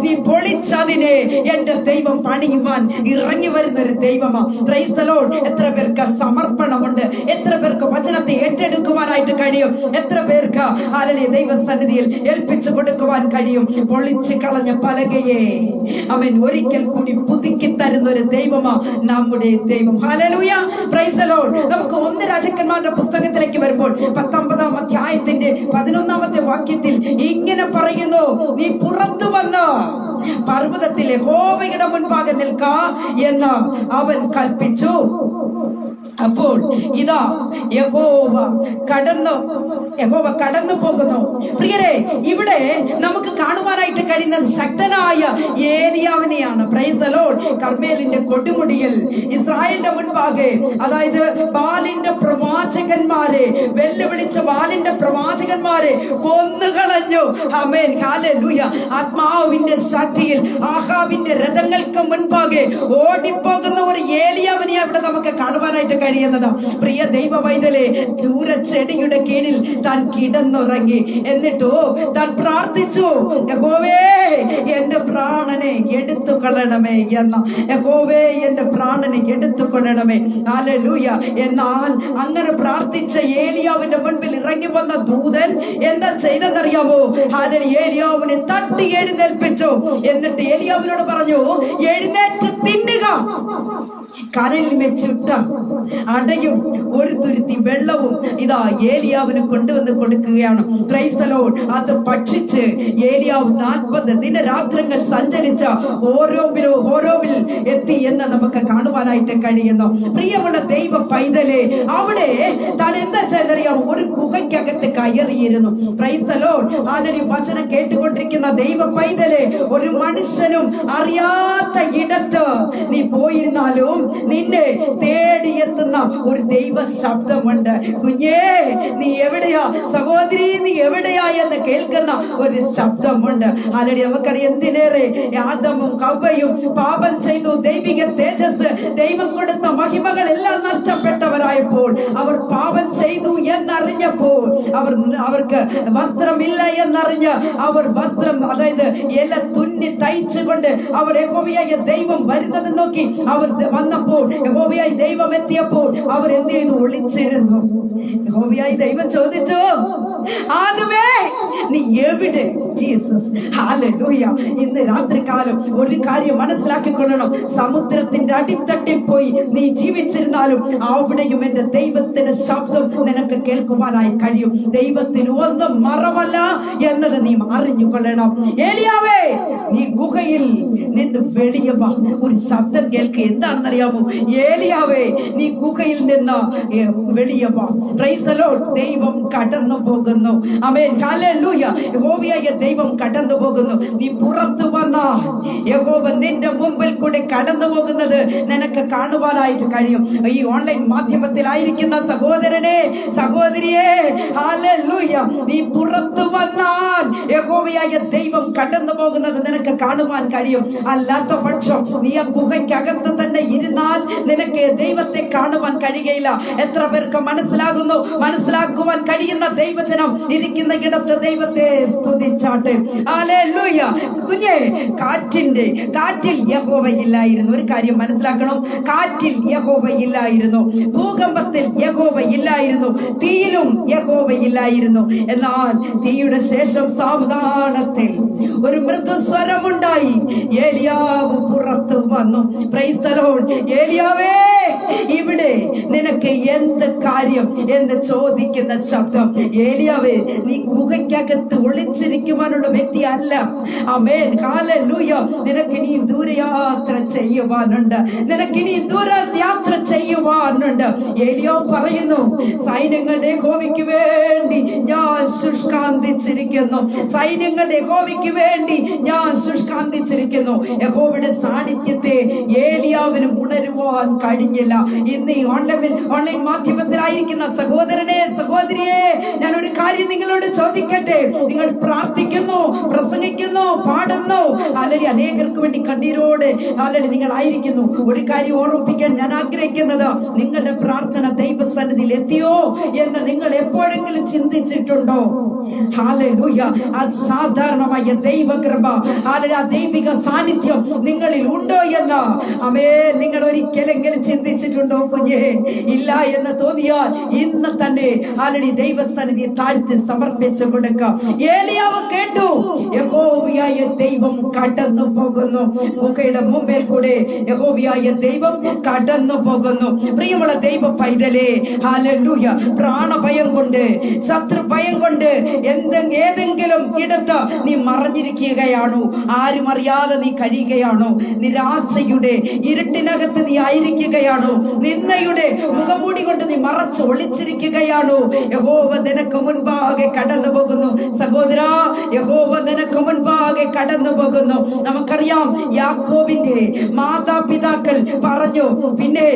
[SPEAKER 1] നീ പൊളിച്ചതിനെ എന്റെ ദൈവം പണിയുവാൻ ഇറങ്ങി വരുന്ന ഒരു ദൈവമാ. Praise the Lord. എത്ര പേർക്ക് സമർപ്പണമുണ്ട്? എത്ര പേർക്ക് വചനത്തെ ഏറ്റെടുക്കുവാനായിട്ട് കഴിയും? എത്ര പേർക്ക് ഹല്ലേലൂയ ദൈവസന്നിധിയിൽ ഏൽപ്പിച്ചു കൊടുക്കുവാൻ കഴിയും? പൊളിച്ചു കളഞ്ഞ പലകയെ അവൻ ഒരിക്കൽ കൂടി പുതുക്കി തരുന്ന ഒരു ദൈവമാ നമ്മുടെ ദൈവം. ഹല്ലേലൂയ. Praise the Lord. നമുക്ക് 1 രാജാക്കന്മാരുടെ പുസ്തകത്തിലേക്ക് വരുമ്പോൾ 19-ാം അധ്യായത്തിന്റെ 11-ാമത്തെ വാക്യത്തിൽ ഇങ്ങനെ പറയുന്നു, നീ പുറത്തു വന്ന് പർവ്വതത്തിലെ യഹോവയുടെ മുൻപാകെ നിൽക്ക എന്ന് അവൻ കൽപ്പിച്ചു. അപ്പോൾ ഇതാ യഹോവ കടന്നു പോകുന്നു. പ്രിയരെ, ഇവിടെ നമുക്ക് കാണുവാനായിട്ട് കഴിയുന്ന ശക്തനായ ഏലിയാവിനെയാണ്. Praise the lord. കർമ്മേലിന്റെ കൊടുമുടിയിൽ ഇസ്രായേലിന്റെ മുൻപാകെ, അതായത് ബാലിന്റെ പ്രവാചകന്മാരെ വെല്ലുവിളിച്ച ബാലിന്റെ പ്രവാചകന്മാരെ കൊന്നുകളഞ്ഞു. ആമേൻ. ഹല്ലേലൂയ. ആത്മാവിന്റെ ശക്തിയിൽ ആഹാബിന്റെ രഥങ്ങൾക്ക് മുൻപാകെ ഓടിപ്പോകുന്ന ഒരു ഏലിയാവിനെ ഇവിടെ നമുക്ക് കാണുവാനായിട്ട് കഴിയുന്നത്. പ്രിയ ദൈവ പൈതലേ, ചൂരച്ചെടിയുടെ കീഴിൽ താൻ കിടന്നുറങ്ങി. എന്നിട്ടോ താൻ പ്രാർത്ഥിച്ചു, യഹോവേ എന്റെ പ്രാണനെ എടുത്തുകൊള്ളണമേ എന്ന്. യഹോവേ എന്റെ പ്രാണനെ എടുത്തുകൊള്ളണമേ. ഹല്ലേലൂയ. എന്നാൽ അങ്ങനെ പ്രാർത്ഥിച്ച ഏലിയാവിന്റെ മുൻപിൽ ഇറങ്ങി വന്ന ദൂതൻ എന്താ ചെയ്തെന്നറിയാമോ? ഹല്ലേലൂയ. ഏലിയാവിനെ തട്ടി എഴുന്നേൽപ്പിച്ചു. എന്നിട്ട് ഏലിയാവിനോട് പറഞ്ഞു, എഴുന്നേറ്റ് തിന്നുക. കരയിൽ വെച്ചിട്ട അടയും ഒരു തുരുത്തി വെള്ളവും ഇതാ ഏലിയാവിന് കൊണ്ടുവന്ന് കൊടുക്കുകയാണ്. Price the Lord. അത് ഭക്ഷിച്ച് ഏലിയാവ് 40 ദിനരാത്രങ്ങൾ സഞ്ചരിച്ച ഹോരോബിൽ എത്തി എന്ന് നമുക്ക് കാണുവാനായിട്ട് കഴിയുന്നു. പ്രിയമുള്ള ദൈവ പൈതലെ, അവിടെ താൻ എന്താ ചെയ്തറിയാം? ഒരു ഗുഹയ്ക്കകത്ത് കയറിയിരുന്നു. Price the Lord. ആലടി വചനം കേട്ടുകൊണ്ടിരിക്കുന്ന ദൈവ പൈതലെ, ഒരു മനുഷ്യനും അറിയാത്ത ഇടത്ത് നീ പോയിരുന്നാലും നിന്നെ തേടിയെത്തുന്ന ഒരു ദൈവ ശബ്ദമുണ്ട്. കുഞ്ഞേ, നീ എവിടെയാ? സഹോദരി, നീ എവിടെയാ എന്ന് കേൾക്കുന്ന ഒരു ശബ്ദമുണ്ട്. ആലടി നമുക്കറിയാം, എന്തിനേറെ ആദമും ഹവ്വയും പാപം ചെയ്തു. ദൈവിക തേജസ്, ദൈവം കൊടുത്ത മഹിമകൾ എല്ലാം നഷ്ടപ്പെട്ടവരായപ്പോൾ, അവർ പാപം ചെയ്തു എന്നറിഞ്ഞപ്പോൾ, അവർക്ക് വസ്ത്രമില്ല എന്നറിഞ്ഞ് അവർ വസ്ത്രം, അതായത് ഇല തുന്നി തയ്ച്ചുകൊണ്ട് അവർ യഹോവയായ ദൈവം വരുന്നത് നോക്കി അവർ വന്നപ്പോൾ, യഹോവയായ ദൈവം എത്തിയപ്പോൾ അവർ എന്ത് ചെയ്തു? ഒളിച്ചിരുന്നു. യഹോവയായ ദൈവം ചോദിച്ചു, ആദമേ, നീ എവിടെ? Jesus, hallelujah. ഇന്ന് രാത്രികാലം ഒരു കാര്യം മനസ്സിലാക്കിക്കൊള്ളണം. സമുദ്രത്തിന്റെ അടിത്തട്ടിൽ പോയി നീ ജീവിച്ചിരുന്നാലും അവിടെയും എന്റെ ദൈവത്തിന്റെ ശബ്ദം നിനക്ക് കേൾക്കുവാനായി കഴിയും. ദൈവത്തിന് ഒന്നും മറവല്ല എന്നത് നീ അറിഞ്ഞുകൊള്ളണം. ഏലിയാവേ, നീ ഗുഹയിൽ നിന്ന് വെളിയെ വാ. ഒരു ശബ്ദം കേൾക്കുക. എന്താണെന്നറിയാമോ? ഏലിയാവേ, നീ ഗുഹയിൽ നിന്ന് വെളിയെ വാ. Price the Lord. ദൈവം കടന്നു പോകുന്നു. ആമേൻ, ഹല്ലേലൂയ. യഹോവയായ ദൈവം കടന്നു പോകുന്നു. നീ പുറത്തു വന്നാ യഹോവ നിന്റെ മുമ്പിൽ കൂടെ കടന്നു പോകുന്നത് നിനക്ക് കാണുവാനായിട്ട് കഴിയും. ഈ ഓൺലൈൻ മാധ്യമത്തിലായിരിക്കുന്ന സഹോദരനെ, സഹോദരിയെ, ഹല്ലേലൂയ, നീ പുറത്തു വന്നാൽ യഹോവയായ ദൈവം കടന്നു പോകുന്നത് നിനക്ക് കാണുവാൻ കഴിയും. അല്ലാത്ത പക്ഷം നീ ആ ഗുഹയ്ക്കകത്ത് തന്നെ ഇരുന്നാൽ നിനക്ക് ദൈവത്തെ കാണുവാൻ കഴിയുകയില്ല. എത്ര പേർക്ക് മനസ്സിലാകുന്നു? മനസ്സിലാക്കുവാൻ കഴിയുന്ന ദൈവജനം ഇരിക്കുന്ന ഇടത്ത് ദൈവത്തെ സ്തുതിച്ചാട്ടെ. ഹല്ലേലൂയ. കുഞ്ഞേ, കാറ്റിൽ യഹോവയില്ലായിരുന്നു. ഒരു കാര്യം മനസ്സിലാക്കണം, കാറ്റിൽ യഹോവയില്ലായിരുന്നു, ഭൂകമ്പത്തിൽ യഹോവയില്ലായിരുന്നു, തീയിലും യഹോവയില്ലായിരുന്നു. എന്നാൽ തീയുടെ ശേഷം സാവധാനത്തിൽ ഒരു മൃദുസ്വരമുണ്ടായി. ഏലിയാവ് പുറത്തു വന്നു. Praise the Lord. ഏലിയാവേ, ഇവിടെ നിനക്ക് എന്ത് കാര്യം എന്ന് ചോദിക്കുന്ന ശബ്ദം. ഏലിയാവേ, നീ ഗുഹയ്ക്കകത്ത് ഒളിച്ചിരിക്കുവാനുള്ള വ്യക്തി അല്ല. ആമേൻ, ഹല്ലേലൂയ. നിനക്ക് ഇനി ദൂരയാത്ര ചെയ്യുവാനുണ്ട്. ഏലിയാവ് പറയുന്നു, സൈന്യങ്ങളുടെ യഹോവയ്ക്ക് വേണ്ടി ഞാൻ ശുഷ്കാന്തിച്ചിരിക്കുന്നു. യഹോവയുടെ സാന്നിധ്യത്തെ ഏലിയാവിന് ഉണരുവാൻ കഴിഞ്ഞില്ല. ഇന്ന് ഈ ഓൺലൈൻ മാധ്യമത്തിലായിരിക്കുന്ന സഹോദരനെ, സഹോദരിയെ, ഞാൻ ഒരു കാര്യം നിങ്ങളോട് ചോദിക്കട്ടെ. നിങ്ങൾ പ്രാർത്ഥിക്കുന്നു, പ്രസംഗിക്കുന്നു, പാടുന്നു, അല്ലെങ്കിൽ അനേകർക്ക് വേണ്ടി കണ്ണീരോട് അല്ലെങ്കിൽ നിങ്ങൾ ആയിരിക്കുന്നു. ഒരു കാര്യം ഓർമ്മിപ്പിക്കാൻ ഞാൻ ആഗ്രഹിക്കുന്നത്, നിങ്ങളുടെ പ്രാർത്ഥന ദൈവസന്നിധിയിൽ എത്തിയോ എന്ന് നിങ്ങൾ എപ്പോഴെങ്കിലും ചിന്തിച്ചിട്ടുണ്ടോ? ഹല്ലേലൂയ. അസാധാരണമായ ദൈവകൃപ, ആ ദൈവിക സാന്നിധ്യം നിങ്ങളിൽ ഉണ്ടോ എന്ന് നിങ്ങൾ ഒരിക്കലെങ്കിലും ചിന്തിച്ചിട്ടുണ്ടോ? കുഞ്ഞേ, ഇല്ല എന്ന് തോന്നിയാൽ ഇന്ന് തന്നെ ആലടി ദൈവസന്നിധി താഴ്ത്തി സമർപ്പിച്ചു കൊടുക്കാം. ഏലിയാവ് കേട്ടു, യഹോവയായ ദൈവം കടന്നു പോകുന്നു. ഗുഹയുടെ മുമ്പിൽ കൂടെ യഹോവയായ ദൈവം കടന്നു പോകുന്നു. പ്രിയമുള്ള ദൈവ പൈതലേ, ഹല്ലേലൂയ. പ്രാണഭയം കൊണ്ട്, ശത്രു ഭയം കൊണ്ട് ഏതെങ്കിലും ഇടത്ത് നീ മറഞ്ഞിരിക്കുകയാണോ? ആരും അറിയാതെ നീ കഴിയുകയാണോ? നിരാശയുടെ ഇരുട്ടിനകത്ത് നീ ആയിരിക്കുകയാണോ? നിന്നയുടെ മുഖംമൂടി കൊണ്ട് നീ മറച്ച് ഒളിച്ചിരിക്കുകയാണോ? യഹോവ നിനക്ക് മുൻപാകെ കടന്നു പോകുന്നു. സഹോദര, യഹോവ നിനക്ക് മുൻപാകെ കടന്നു പോകുന്നു. നമുക്കറിയാം, യാക്കോബിന്റെ മാതാപിതാക്കൾ പറഞ്ഞു, പിന്നെ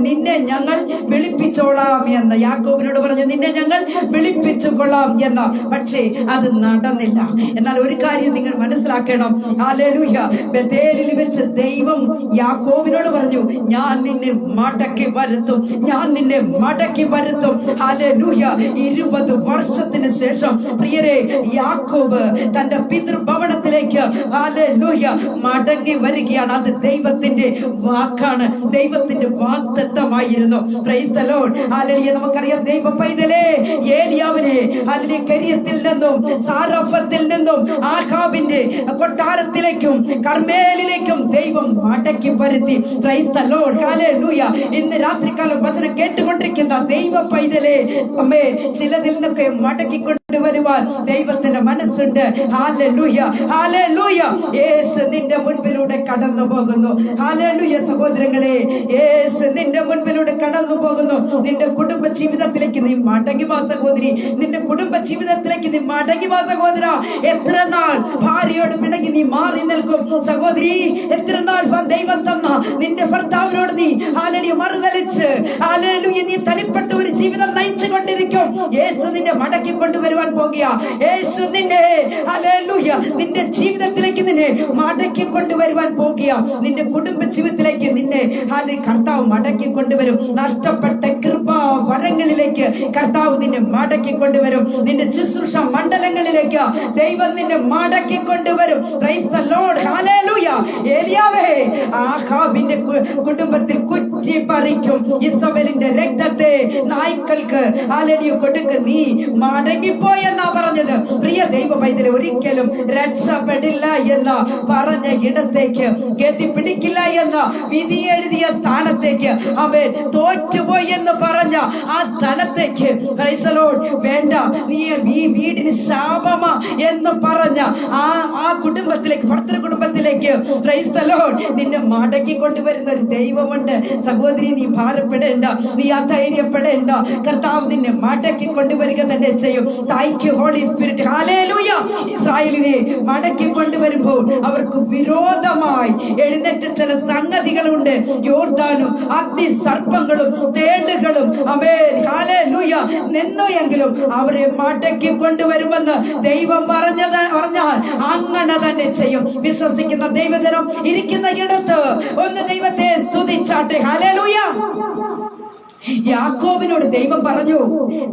[SPEAKER 1] നിന്നെ ഞങ്ങൾ വിളിപ്പിച്ചോളാം എന്ന്. യാക്കോബിനോട് പറഞ്ഞു, നിന്നെ ഞങ്ങൾ വിളിപ്പിച്ചു കൊള്ളാം എന്ന്. പക്ഷേ അത് നടന്നില്ല. എന്നാൽ ഒരു കാര്യം നിങ്ങൾ മനസ്സിലാക്കണം. ഹല്ലേലൂയ. ബേഥേലിൽ വെച്ച് ദൈവം യാക്കോബിനോട് പറഞ്ഞു, ഞാൻ നിന്നെ മടക്കി വരുത്തും, ഞാൻ നിന്നെ മടക്കി വരുത്തും. ഹല്ലേലൂയ. 20 വർഷത്തിന് ശേഷം പ്രിയരെ, യാക്കോബ് തന്റെ പിതൃഭവനത്തിലേക്ക് ഹല്ലേലൂയ മടങ്ങി വരികയാണ്. അത് ദൈവത്തിന്റെ വാക്കാണ്, ദൈവത്തിന്റെ വാഗ്ദത്തമായിരുന്നു. Praise the lord. ഹല്ലേലൂയ. നമുക്കറിയാം ദൈവ പൈതലേ, ഏലിയാവിനെ ഹല്ലേലൂയ കരിയത്തിൽ നിന്നും സാരഫത്തിൽ നിന്നും ആഹാബിന്റെ കൊട്ടാരത്തിലേക്കും കർമ്മേലിലേക്കും ദൈവം മടക്കി വരുത്തി. Price the lord. ഹല്ലേലൂയ. ഇന്ന് രാത്രികാലം വചനം കേട്ടുകൊണ്ടിരിക്കുന്ന ദൈവ പൈതലേ, അമ്മേ, ചിലതിൽ നിന്നൊക്കെ മടക്കി കൊണ്ടുവരുവാൻ ദൈവത്തിന്റെ മനസ്സുണ്ട്. Hallelujah, hallelujah. യേശു നിന്റെ മുൻപിലൂടെ കടന്നു പോകുന്നു. ഹല്ലേലൂയ. സഹോദരങ്ങളെ, യേശു നിന്റെ മുൻപിലൂടെ കടന്നു പോകുന്നു. നിന്റെ കുടുംബ ജീവിതത്തിലേക്ക് നീ മടങ്ങി വാ സഹോദരി, നിന്റെ കുടുംബ ജീവിതത്തിലേക്ക് നീ മടങ്ങി വാ സഹോദര. എത്ര നാൾ ഭാര്യയോട് പിണങ്ങി നീ മാറി നിൽക്കും സഹോദരി? എത്ര നാൾ ദൈവം തന്ന നിന്റെ ഭർത്താവിനോട് നീ ഹല്ലേലൂയ മറുതലിച്ച് ഹല്ലേലൂയ നീ തനിപ്പെട്ട ഒരു ജീവിതം നയിച്ചു കൊണ്ടിരിക്കും. യേശു നിന്നെ മടക്കി കൊണ്ടുവരുവാൻ പോകുക. യേശു നിന്നെ ഹല്ലേലൂയ നിന്റെ ജീവിതത്തിലേക്ക് നിന്നെ മടക്കി കൊണ്ടുവരുവാൻ പോകുക. നിന്റെ കുടുംബ ജീവിതത്തിലേക്ക് നിന്നെ കർത്താവ് മടക്കി കൊണ്ടുവരും. നഷ്ടപ്പെട്ട കൃപാ വരങ്ങളിലേക്ക് കർത്താവ് നിന്നെ മടക്കി കൊണ്ടുവരും. നിന്റെ ശുശ്രൂഷ മണ്ഡലങ്ങളിലേക്ക് ദൈവം നിന്നെ മടക്കി കൊണ്ടുവരും. Price the lord. ഹല്ലേലൂയ. ഏലിയാവേ, ആഹാബിന്റെ കുടുംബത്തിൽ കുറ്റി പറിക്കും. ഇസബേലിന്റെ രക്തത്തെ നായ്ക്കൾക്ക് ഹല്ലേലൂയ കൊടുക്ക്. നീ മടങ്ങിപ്പോയെന്നാ പറഞ്ഞത്. പ്രിയ ദൈവ പൈതലെ, ഒരിക്കലും രക്ഷപ്പെടില്ല എന്ന് പറഞ്ഞ ഇടത്തേക്ക്, ഗതി പിടിക്കില്ല എന്ന വിധി എഴുതിയ സ്ഥാനത്തേക്ക്, അവൻ തോറ്റുപോയി എന്ന് പറഞ്ഞ ആ സ്ഥലത്തേക്ക്, പ്രൈസ് ദി ലോർഡ്, വേണ്ട നീ ഈ വീടിന് ശാപമാ എന്ന് പറഞ്ഞ ആ കുടുംബത്തിലേക്ക്, ഭർത്തൃ കുടുംബത്തിലേക്ക്, പ്രൈസ് ദി ലോർഡ്, നിന്നെ മടക്കി കൊണ്ടുവരുന്ന ഒരു ദൈവമുണ്ട്. സഹോദരി, നീ ഭാരപ്പെടേണ്ട, നീ അധൈര്യപ്പെടേണ്ട. കർത്താവ് നിന്നെ മടക്കി കൊണ്ടുവരിക തന്നെ ചെയ്യും. Thank you holy Spirit. ഹല്ലേലൂയ. ഇസ്രായേലിനെ മടക്കി കൊണ്ടുവരുമ്പോൾ അവർക്ക് വിരോധമായി എഴുന്നേറ്റ് ചില സംഗതികളുണ്ട്. യോർദാനും അഗ്നി സർപ്പങ്ങളും തേളുകളും ആമേൻ ഹല്ലേലൂയ നിന്നു എങ്കിലും അവരെ മടക്കി കൊണ്ടുവരുമെന്ന് ദൈവം പറഞ്ഞാൽ അങ്ങനെ തന്നെ ചെയ്യും. വിശ്വസിക്കുന്ന ദൈവജനം ഇരിക്കുന്ന ഇടത്ത് ഒന്ന് ദൈവത്തെ സ്തുതിച്ചാട്ടെ. ഹല്ലേലൂയ. യാക്കോബിനോട് ദൈവം പറഞ്ഞു,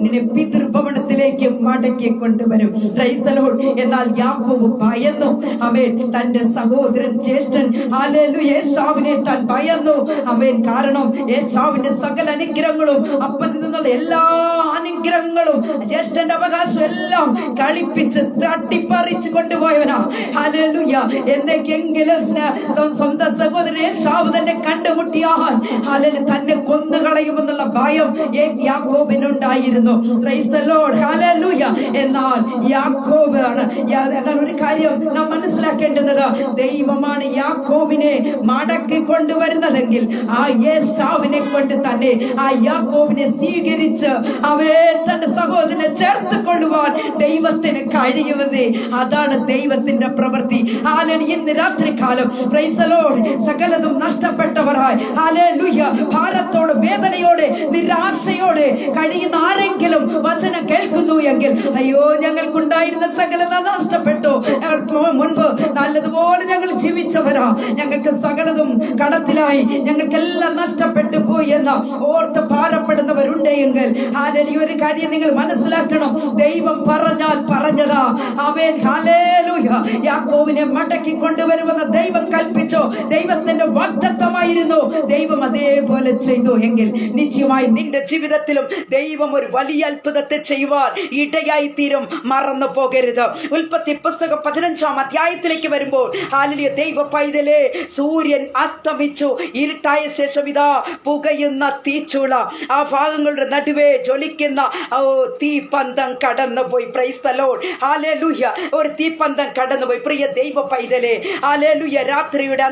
[SPEAKER 1] നിന്നെ പിതൃഭവനത്തിലേക്ക് മടക്കി കൊണ്ടുവരും. Price the Lord. എന്നാൽ യാക്കോബ് ഭയന്നു. അവൻ തന്റെ സഹോദരൻ ജ്യേഷ്ഠൻ ഹല്ലേലൂയ ഏശാവിനെ താൻ ഭയന്നു. അവൻ കാരണം ഏശാവിന്റെ സകല അനുഗ്രഹങ്ങളും അപ്പനിൽ നിന്നുള്ള എല്ലാ അനുഗ്രഹങ്ങളും ജ്യേഷ്ഠന്റെ അവകാശം എല്ലാം കളിപ്പിച്ച് തട്ടിപ്പറിച്ചു കൊണ്ടുപോയവനാ. ഹല്ലേലൂയ. എന്തെങ്കിലും സ്വന്തം സഹോദരൻ ഏശാവ് തന്നെ കണ്ടുമുട്ടിയാൽ ഹല്ലേലൂയ തന്നെ കൊന്നുകളയുമെന്നുള്ള ഭയം യാക്കോബിനുണ്ടായിരുന്നു. Praise the lord. ഹല്ലേലൂയ. എന്നാൽ യാക്കോബാണ്. എന്നാൽ ഒരു കാര്യം നാം മനസ്സിലാക്കേണ്ടത്, ദൈവമാണ് യാക്കോബിനെ മടക്കി കൊണ്ടുവരുന്നതെങ്കിൽ ആ ഏശാവിനെ കൊണ്ട് തന്നെ ആ യാക്കോബിനെ സ്വീകരിച്ച് അവൻ തന്റെ സഹോദരനെ ചേർത്ത് കൊള്ളുവാൻ ദൈവത്തിന് കഴിയുമെന്നേ. അതാണ് ദൈവത്തിന്റെ പ്രവൃത്തി. ഹല്ലേലൂയ. ഇന്ന് രാത്രികാലം പ്രൈസ് ദി ലോർഡ് സകലതും നഷ്ടപ്പെട്ടവരായി ഹല്ലേലൂയ ഭാരത്തോടെ വേദനയോടെ നിരാശയോടെ കഴിയുന്ന ആരെങ്കിലും വചനം കേൾക്കുന്നു എങ്കിൽ, അയ്യോ ഞങ്ങൾക്കുണ്ടായിരുന്ന സകലത നഷ്ടപ്പെട്ടു, ഞങ്ങൾക്ക് മുൻപ് നല്ലതുപോലെ ഞങ്ങൾ ജീവിച്ചവരാ, ഞങ്ങൾക്ക് സകലതും കടത്തിലായി, ഞങ്ങൾക്കെല്ലാം നഷ്ടപ്പെട്ടു പോയി എന്ന് ഓർത്ത് ഭാരപ്പെടുന്നവരുണ്ടെങ്കിൽ ഹല്ലേലൂയ ഒരു കാര്യം നിങ്ങൾ മനസ്സിലാക്കണം. ദൈവം പറഞ്ഞാൽ പറഞ്ഞതാ. Amen hallelujah. യാക്കോബിനെ മടക്കി കൊണ്ടുവരുമെന്ന് ദൈവം കൽപ്പിച്ചു. ദൈവത്തിന്റെ വാഗ്ദത്തമായിരുന്നു. ദൈവം അതേപോലെ ചെയ്തു എങ്കിൽ നിശ്ചയമായി നിന്റെ ജീവിതത്തിലും ദൈവം ഒരു വലിയ അത്ഭുതത്തെ ചെയ്യുവാൻ ഇടയായി തീരും. മറന്നു പോകരുത്. ഉൽപ്പത്തി പുസ്തകം 15-ാം അധ്യായത്തിലേക്ക് വരുമ്പോൾ ഹല്ലേലൂയ ദൈവ പൈതലേ, സൂര്യൻ അസ്തമിച്ചു. ഇരുട്ടായ ശേഷം ഇതാ പുകയുന്ന തീച്ചൂള, ആ ഭാഗങ്ങളുടെ നടുവേ ജ്വലിക്കുന്ന തീപ്പന്തം കടന്നുപോയി. Price the lord. ഹല്ലേലൂയ. ഒരു തീപ്പന്തം കടന്നുപോയി. പ്രിയ ദൈവ പൈതലേ, ഹല്ലേലൂയ രാത്രിയുടെ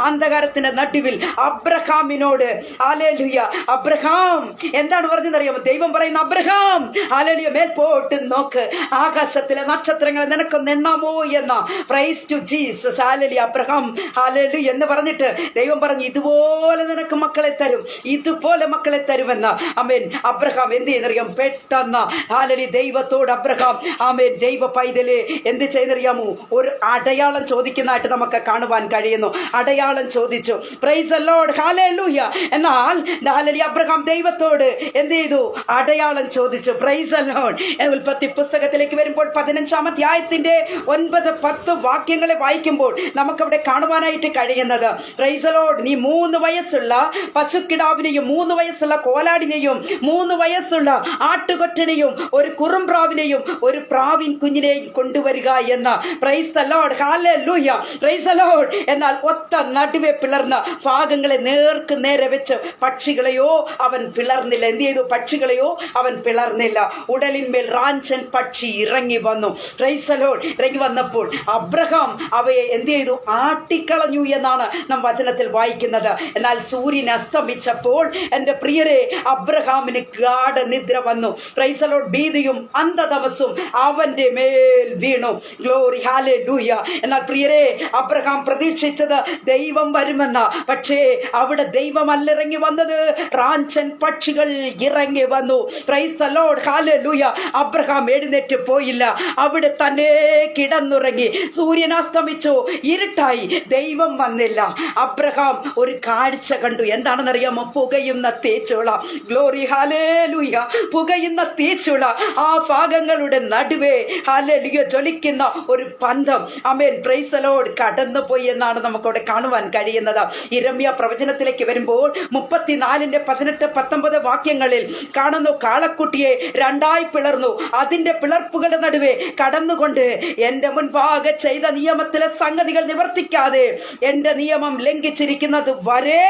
[SPEAKER 1] അന്ധകാരത്തിന്റെ നടുവിൽ അബ്രഹാമിനോട് ഹല്ലേലൂയ അബ്രഹാം എന്താണ് പറഞ്ഞതെന്നറിയാമോ? ദൈവം പറയുന്ന, അബ്രഹാം ഹല്ലേലൂയ മേൽപോട്ട് നോക്ക്, ആകാശത്തിലെ നക്ഷത്രങ്ങളെ നിനക്കൊന്ന് എണ്ണാമോ എന്ന. Praise to Jesus. ഹല്ലേലൂയ. അബ്രഹാം ഹല്ലേലൂയ എന്ന് പറഞ്ഞിട്ട് ദൈവം പറഞ്ഞു, ഇതുപോലെ നിനക്ക് മക്കളെ തരും, ഇതുപോലെ മക്കളെ തരുമെന്ന്. ആമേൻ അബ്രഹാം എന്ത് ചെയ്യുന്നറിയാം? പെട്ടെന്ന് ഹാലലി ദൈവത്തോട് അബ്രഹാം ആമേൻ ദൈവ പൈതല് എന്ത് ചെയ്യുന്നറിയാമോ? ഒരു അടയാളം ചോദിക്കുന്നതായിട്ട് നമുക്ക് കാണുവാൻ കഴിയുന്നു. അടയാളം ചോദിച്ചു. Price the lord, hallelujah. എന്നാൽ ഹാലലി അബ്രഹാം ദൈവത്തോട് എന്ത് ചെയ്തു? അടയാളം ചോദിച്ചു. Price the Lord. ഉൽപ്പത്തി പുസ്തകത്തിലേക്ക് വരുമ്പോൾ 15-ാം അധ്യായത്തിന്റെ 9-10 വാക്യങ്ങളെ വായിക്കുമ്പോൾ നമുക്കവിടെ കാണുവാനായിട്ട് കഴിയുന്നത്, പ്രൈസ് ദി ലോർഡ്, നീ 3 വയസ്സുള്ള പശുക്കിടാവിനെയും 3 വയസ്സുള്ള കോലാടിനെയും 3 വയസ്സുള്ള ആട്ടുകൊറ്റനെയും ഒരു കുറുംപ്രാവിനെയും ഒരു പ്രാവിൻ കുഞ്ഞിനെയും കൊണ്ടുവരിക എന്ന്. Price the lord, hallelujah, praise the Lord. എന്നാൽ ഒത്ത നടുവെ പിളർന്ന ഭാഗങ്ങളെ നേർക്ക് നേരെ വെച്ച് പക്ഷികളെയോ അവൻ പിളർന്നില്ല. എന്ത് ചെയ്തു? പക്ഷികളെയോ അവൻ പിളർന്നില്ല. ഉടലിന്മേൽ റാഞ്ചൻ പക്ഷി ഇറങ്ങി വന്നു. Praise the Lord. ഇറങ്ങി വന്നപ്പോൾ അബ്രഹാം അവയെ എന്ത് ചെയ്തു? ആട്ടിക്കളഞ്ഞു എന്നാണ് നാം വചനത്തിൽ വായിക്കുന്നത്. എന്നാൽ സൂര്യൻ അസ്തമിച്ചപ്പോൾ എന്റെ പ്രിയരെ അബ്രഹാമിന് ഗാഢ നിദ്ര വന്നു. Praise the lord. ഭീതിയും അന്ധതമസും അവന്റെ മേൽ വീണു. Glory, hallelujah. എന്നാൽ പ്രിയരെ അബ്രഹാം പ്രതീക്ഷിച്ചത് ദൈവം വരുമെന്ന. പക്ഷേ അവിടെ ദൈവമല്ല ഇറങ്ങി വന്നത്, റാഞ്ചൻ പക്ഷികൾ ഇറങ്ങി വന്നു. Praise the lord, hallelujah. Abraham എഴുന്നേറ്റ് പോയില്ല, അവിടെ തന്നെ കിടന്നുറങ്ങി. സൂര്യൻ അസ്തമിച്ചു, ഇരുട്ടായി, ദൈവം വന്നില്ല. അബ്രഹാം ഒരു കാഴ്ച കണ്ടു. എന്താണെന്നറിയാമോ? പുകയുന്ന തീച്ചുള. Glory, hallelujah. പുകയുന്ന തീച്ചുള. ആ ഭാഗങ്ങളുടെ നടുവേ ഹല്ലേലൂയ ജ്വലിക്കുന്ന ഒരു പന്തം, ആമേൻ, പ്രൈസ് ദി ലോർഡ്, കടന്നുപോയി എന്നാണ് നമുക്കവിടെ കാണുവാൻ കഴിയുന്നത്. യിരെമ്യാ പ്രവചനത്തിലേക്ക് വരുമ്പോൾ 34-18-19 വാക്യങ്ങളിൽ കാണുന്നു, കാളക്കുട്ടിയെ 2ആയി പിളർന്നു. അതിന്റെ പിളർപ്പുകളുടെ നടുവേ കടന്നുകൊണ്ട് എന്റെ മുൻപാകെ ചെയ്ത നിയമത്തിലെ സംഗതികൾ നിവർത്തിക്കാതെ എന്റെ നിയമം ലംഘിച്ചിരിക്കുന്നത് വരെ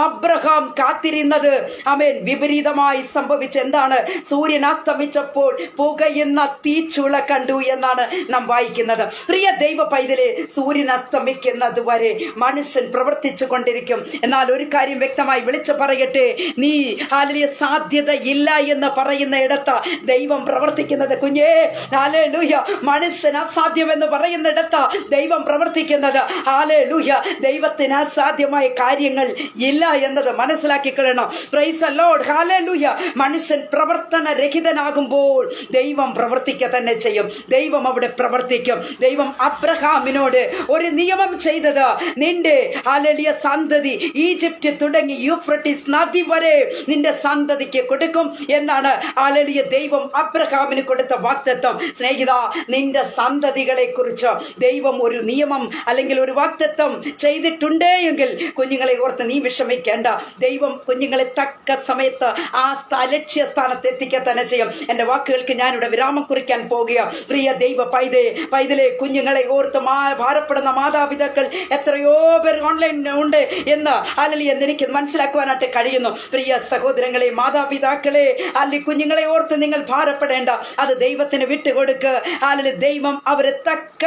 [SPEAKER 1] അബ്രഹാം കാത്തിരുന്നത് ആമേൻ വിപരീതമായി സംഭവിച്ചു. എന്താണ്? സൂര്യൻ അസ്തമിച്ചപ്പോൾ പുകയുന്ന തീച്ചുള കണ്ടു എന്നാണ് നാം വായിക്കുന്നത്. പ്രിയ ദൈവ പൈതലെ, സൂര്യൻ അസ്തമിക്കുന്നത് വരെ മനുഷ്യൻ പ്രവർത്തിച്ചു കൊണ്ടിരിക്കും. എന്നാൽ ഒരു കാര്യം വ്യക്തമായി വിളിച്ചു പറയട്ടെ, നീ ഹല്ലേലൂയ സാധ്യത ഇല്ല എന്ന് പറയുന്ന ഇടത്ത് ദൈവം പ്രവർത്തിക്കുന്നത്. കുഞ്ഞേ, ഹല്ലേലൂയ, മനുഷ്യൻ അസാധ്യമെന്ന് പറയുന്ന ഇടത്ത് ദൈവം പ്രവർത്തിക്കുന്നത്. ഹല്ലേലൂയ, ദൈവത്തിന് അസാധ്യമായ കാര്യങ്ങൾ ഇല്ല എന്നത് മനസ്സിലാക്കിക്കൊള്ളണം. Praise the lord, hallelujah. മനുഷ്യൻ പ്രവർത്തന രഹിതനാകുമ്പോൾ ദൈവം പ്രവർത്തിക്കുക തന്നെ ചെയ്യും. ദൈവം അവിടെ പ്രവർത്തിക്കും. ദൈവം അബ്രഹാമിനോട് ഒരു നിയമം ചെയ്തത്, നിന്റെ ഹല്ലേലൂയ സന്തതി ഈജിപ്റ്റ് തുടങ്ങി യൂഫ്രട്ടീസ് നദി വരെ നിന്റെ സന്തതിക്ക് കൊടുക്കും എന്നാണ് ഹല്ലേലൂയ ദൈവം അബ്രഹാമിന് കൊടുത്ത വാഗ്ദത്തം. സ്നേഹിത, നിന്റെ സന്തതികളെ കുറിച്ച് ദൈവം ഒരു നിയമം അല്ലെങ്കിൽ ഒരു വാഗ്ദത്തം ചെയ്തിട്ടുണ്ടേ എങ്കിൽ കുഞ്ഞുങ്ങളെ ഓർത്ത് നീ വിഷമിക്കേണ്ട. ദൈവം കുഞ്ഞുങ്ങളെ തക്ക സമയത്ത് ആ ലക്ഷ്യസ്ഥാനത്ത് എത്തിക്കുക തന്നെ ചെയ്യും. എന്റെ വാക്കുകൾക്ക് ഞാനിവിടെ വിരാമം കുറിക്കാൻ പോകുക. പ്രിയ ദൈവ പൈതലെ, കുഞ്ഞുങ്ങളെ ഓർത്ത് ഭാരപ്പെടുന്ന മാതാപിതാക്കൾ എത്രയോ പേർ ഓൺലൈനിൽ ഉണ്ട് എന്ന് ഹല്ലേലൂയ എനിക്ക് മനസ്സിലാക്കുവാനായിട്ട് കഴിയുന്നു. പ്രിയ സഹോദരങ്ങളെ, മാതാപിതാക്കളെ, അല്ലെങ്കിൽ കുഞ്ഞുങ്ങളെ ഓർത്ത് നിങ്ങൾ ഭാരപ്പെടേണ്ട. അത് ദൈവത്തിന് വിട്ടുകൊടുക്ക്. ഹല്ലേലൂയ, ദൈവം അവരെ തക്ക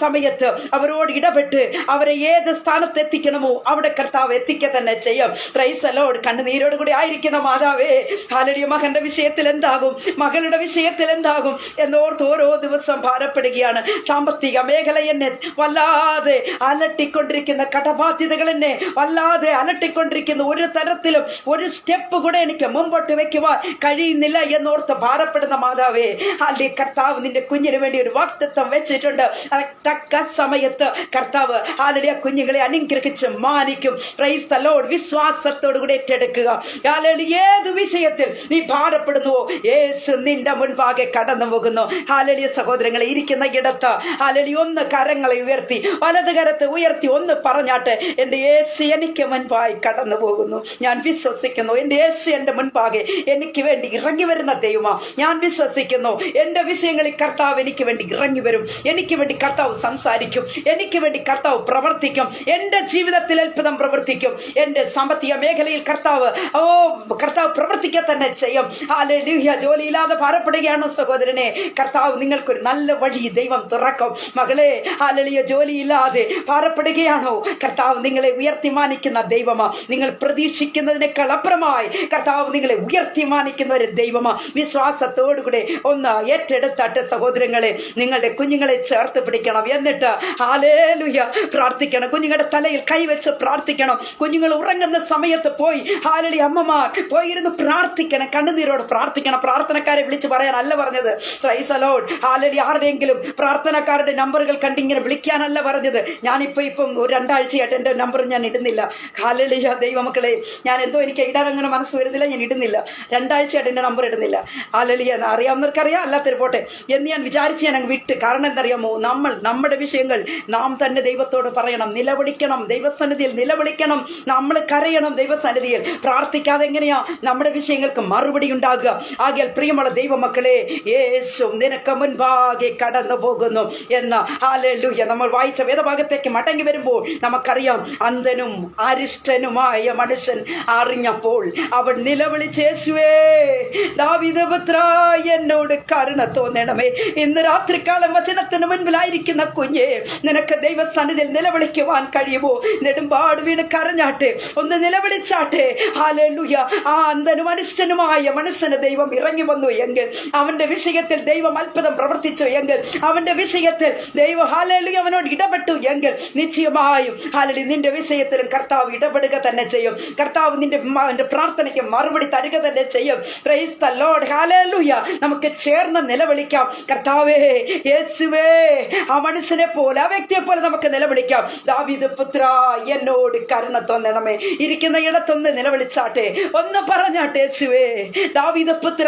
[SPEAKER 1] സമയത്ത് അവരോട് ഇടപെട്ട് അവരെ ഏത് സ്ഥാനത്ത് എത്തിക്കണമോ അവിടെ കർത്താവ് എത്തിക്കുക തന്നെ ചെയ്യും. Price the Lord. കണ്ണുനീരോട് കൂടി ആയിരിക്കുന്ന മാതാവേ, ഹല്ലേലൂയ, മകന്റെ വിഷയത്തിൽ എന്താകും, മകളുടെ വിഷയത്തിൽ എന്താകും എന്നോർത്ത് ഓരോ ദിവസം ഭാരപ്പെടുകയാണ്. സാമ്പത്തിക മേഖല എന്നെ വല്ലാതെ അലട്ടിക്കൊണ്ടിരിക്കുന്ന, കടബാധ്യതകൾ എന്നെ വല്ലാതെ അലട്ടിക്കൊണ്ടിരിക്കുന്ന, ഒരു തരത്തിലും ഒരു സ്റ്റെപ്പ് കൂടെ എനിക്ക് മുമ്പോട്ട് വെക്കുവാൻ കഴിയുന്നില്ല എന്നോർത്ത് ഭാരപ്പെടുന്ന മാതാവേ, ഹല്ലേലൂയ, കർത്താവ് നിന്റെ കുഞ്ഞിന് വേണ്ടി ഒരു വാഗ്ദത്തം വെച്ചിട്ടുണ്ട്. തക്ക സമയത്ത് കർത്താവ് ഹല്ലേലൂയ കുഞ്ഞുങ്ങളെ അനുഗ്രഹിച്ച് മാനിക്കും. Price the Lord. വിശ്വാസത്തോടു കൂടി ഏറ്റെടുക്കുക. ഹല്ലേലൂയ, ഏത് വിഷയത്തിൽ നീ ഭാരപ്പെടുന്നുവോ യേശു നിന്റെ മുൻപാകെ കടന്നു പോകുന്നു. ഹല്ലേലൂയ, സഹോദരങ്ങളെ, ഇരിക്കുന്ന ഇടത്ത് ഹല്ലേലൂയ ഒന്ന് കരങ്ങളെ ഉയർത്തി, വലത് കരത്തെ ഉയർത്തി ഒന്ന് പറഞ്ഞാട്ടെ, എന്റെ യേശു എനിക്ക് മുൻപായി കടന്നു പോകുന്നു. ഞാൻ വിശ്വസിക്കുന്നു എന്റെ യേശു എന്റെ മുൻപാകെ എനിക്ക് വേണ്ടി ഇറങ്ങി വരുന്ന ദൈവമാ. ഞാൻ വിശ്വസിക്കുന്നു എന്റെ വിഷയങ്ങളിൽ കർത്താവ് എനിക്ക് വേണ്ടി ഇറങ്ങി വരും. എനിക്ക് വേണ്ടി കർത്താവ് സംസാരിക്കും. എനിക്ക് വേണ്ടി കർത്താവ് പ്രവർത്തിക്കും. എന്റെ ജീവിതത്തിൽ അത്ഭുതം പ്രവർത്തിക്കും. എന്റെ സാമ്പത്തിക മേഖലയിൽ കർത്താവ് പ്രവർത്തിക്കുക തന്നെ ചെയ്യും. ഹല്ലേലൂയ. ജോലിയില്ലാതെ ഭാരപ്പെടുകയാണ് സഹോദരനെ, കർത്താവ് നിങ്ങൾക്കൊരു നല്ല വഴി ദൈവം തുറക്കും. മകളെ, ഹല്ലേലൂയ, ജോലിയില്ലാതെ ഭാരപ്പെടുകയാണോ, കർത്താവ് നിങ്ങളെ ഉയർത്തി മാനിക്കുന്ന ദൈവമാ. നിങ്ങൾ പ്രതീക്ഷിക്കുന്നതിനേക്കാൾ അപ്പുറമായി കർത്താവ് നിങ്ങളെ ഉയർത്തി മാനിക്കുന്ന ഒരു ദൈവമാ. വിശ്വാസത്തോടുകൂടെ ഒന്ന് ഏറ്റെടുത്താട്ടെ സഹോദരങ്ങളെ. നിങ്ങളുടെ കുഞ്ഞുങ്ങളെ ചേർത്ത് പിടിക്കണം. എന്നിട്ട് ഹല്ലേലൂയ പ്രാർത്ഥിക്കണം. കുഞ്ഞുങ്ങളുടെ തലയിൽ കൈവച്ച് പ്രാർത്ഥിക്കണം. കുഞ്ഞുങ്ങൾ ഉറങ്ങുന്ന സമയത്ത് പോയി ഹല്ലേലൂയ അമ്മമാർ പോയി പോയിരുന്ന് പ്രാർത്ഥിക്കണം, കണ്ണുനീരോട് പ്രാർത്ഥിക്കണം. പ്രാർത്ഥനക്കാരെ വിളിച്ച് പറയാനല്ല പറഞ്ഞത്. Price the lord. ഹല്ലേലൂയ. ആരുടെയെങ്കിലും പ്രാർത്ഥനക്കാരുടെ നമ്പറുകൾ കണ്ടിങ്ങനെ വിളിക്കാനല്ല പറഞ്ഞത്. ഇപ്പം ഒരു 2 ആഴ്ചയായിട്ട് എൻ്റെ നമ്പർ ഞാൻ ഇടുന്നില്ല. ഹല്ലേലൂയ. ദൈവമക്കളെ, ഞാൻ എന്തോ എനിക്ക് ഇടാനങ്ങനെ മനസ്സ് വരുന്നില്ല, ഞാൻ ഇടുന്നില്ല. 2 ആഴ്ചയായിട്ട് എൻ്റെ നമ്പർ ഇടുന്നില്ല. ഹല്ലേലൂയ. അറിയാവുന്നവർക്കറിയാം, അല്ലാത്തൊരു പോട്ടെ എന്ന് ഞാൻ വിചാരിച്ച് ഞാൻ അങ്ങ് വിട്ട്. കാരണം എന്തറിയാമോ, നമ്മുടെ വിഷയങ്ങൾ നാം തന്നെ ദൈവത്തോട് പറയണം, നിലവിളിക്കണം, ദൈവസന്നിധിയിൽ നിലവിളിക്കണം. നമ്മൾ കരയണം ദൈവസന്നിധിയിൽ. പ്രാർത്ഥിക്കാതെ എങ്ങനെയാ നമ്മുടെ വിഷയങ്ങൾക്ക് മറുപടി ഉണ്ടാകുക? ആകയാൽ പ്രിയമുള്ള ദൈവമക്കളെ, യേശു നിനക്ക് മുൻപാകെ കടന്നു പോകുന്നു എന്ന് ഹല്ലേലൂയ നമ്മൾ വായിച്ച വേദഭാഗത്തേക്ക് മടങ്ങി വരുമ്പോൾ നമുക്കറിയാം, അന്ധനും അരിഷ്ടനുമായ മനുഷ്യൻ അറിഞ്ഞപ്പോൾ അവൻ നിലവിളിച്ച്, യേശുവേ ദാവീദ് പുത്ര, എന്നോട് കരുണ തോന്നണമേ. ഇന്ന് രാത്രികാലം വചനത്തിന് മുൻപിലായിരിക്കുന്ന കുഞ്ഞെ, നിനക്ക് ദൈവസന്നിധിയിൽ നിലവിളിക്കുവാൻ കഴിയുമോ? നെടുമ്പാട് വീണ് കരഞ്ഞാട്ടെ, ഒന്ന് നിലവിളിച്ചാട്ടെ. ഹല്ലേലൂയ. ആ അന്ധനും അനിഷ്ടനുമായ മനുഷ്യന് ദൈവം ഇറങ്ങി വന്നു എങ്കിൽ, അവന്റെ വിഷയത്തിൽ ദൈവം അത്ഭുതം പ്രവർത്തിച്ചു എങ്കിൽ, അവന്റെ വിഷയത്തിൽ ദൈവം ഹല്ലേലൂയ അവനോട് ഇടപെട്ടു എങ്കിൽ, നിശ്ചയമായും ഹല്ലേലൂയ നിന്റെ വിഷയത്തിലും കർത്താവ് ഇടപെടുക തന്നെ ചെയ്യും. കർത്താവ് നിന്റെ പ്രാർത്ഥനയ്ക്ക് മറുപടി തരിക തന്നെ ചെയ്യും. Price the lord. ഹല്ലേലൂയ. നമുക്ക് ചേർന്ന് നിലവിളിക്കാം. കർത്താവേ, യേശുവേ, ആ മനുഷ്യനെ പോലെ, ആ വ്യക്തിയെ പോലെ നമുക്ക് നിലവിളിക്കാം. ദാവീദ് പുത്ര, എന്നോട് കരുണ തോന്നണമേ. ഇരിക്കുന്ന ഇടത്തൊന്ന് നിലവിളിച്ചാട്ടെ, ഒന്ന് പറഞ്ഞാട്ടെ, യേശുവേ ദാവീദ് പുത്ര,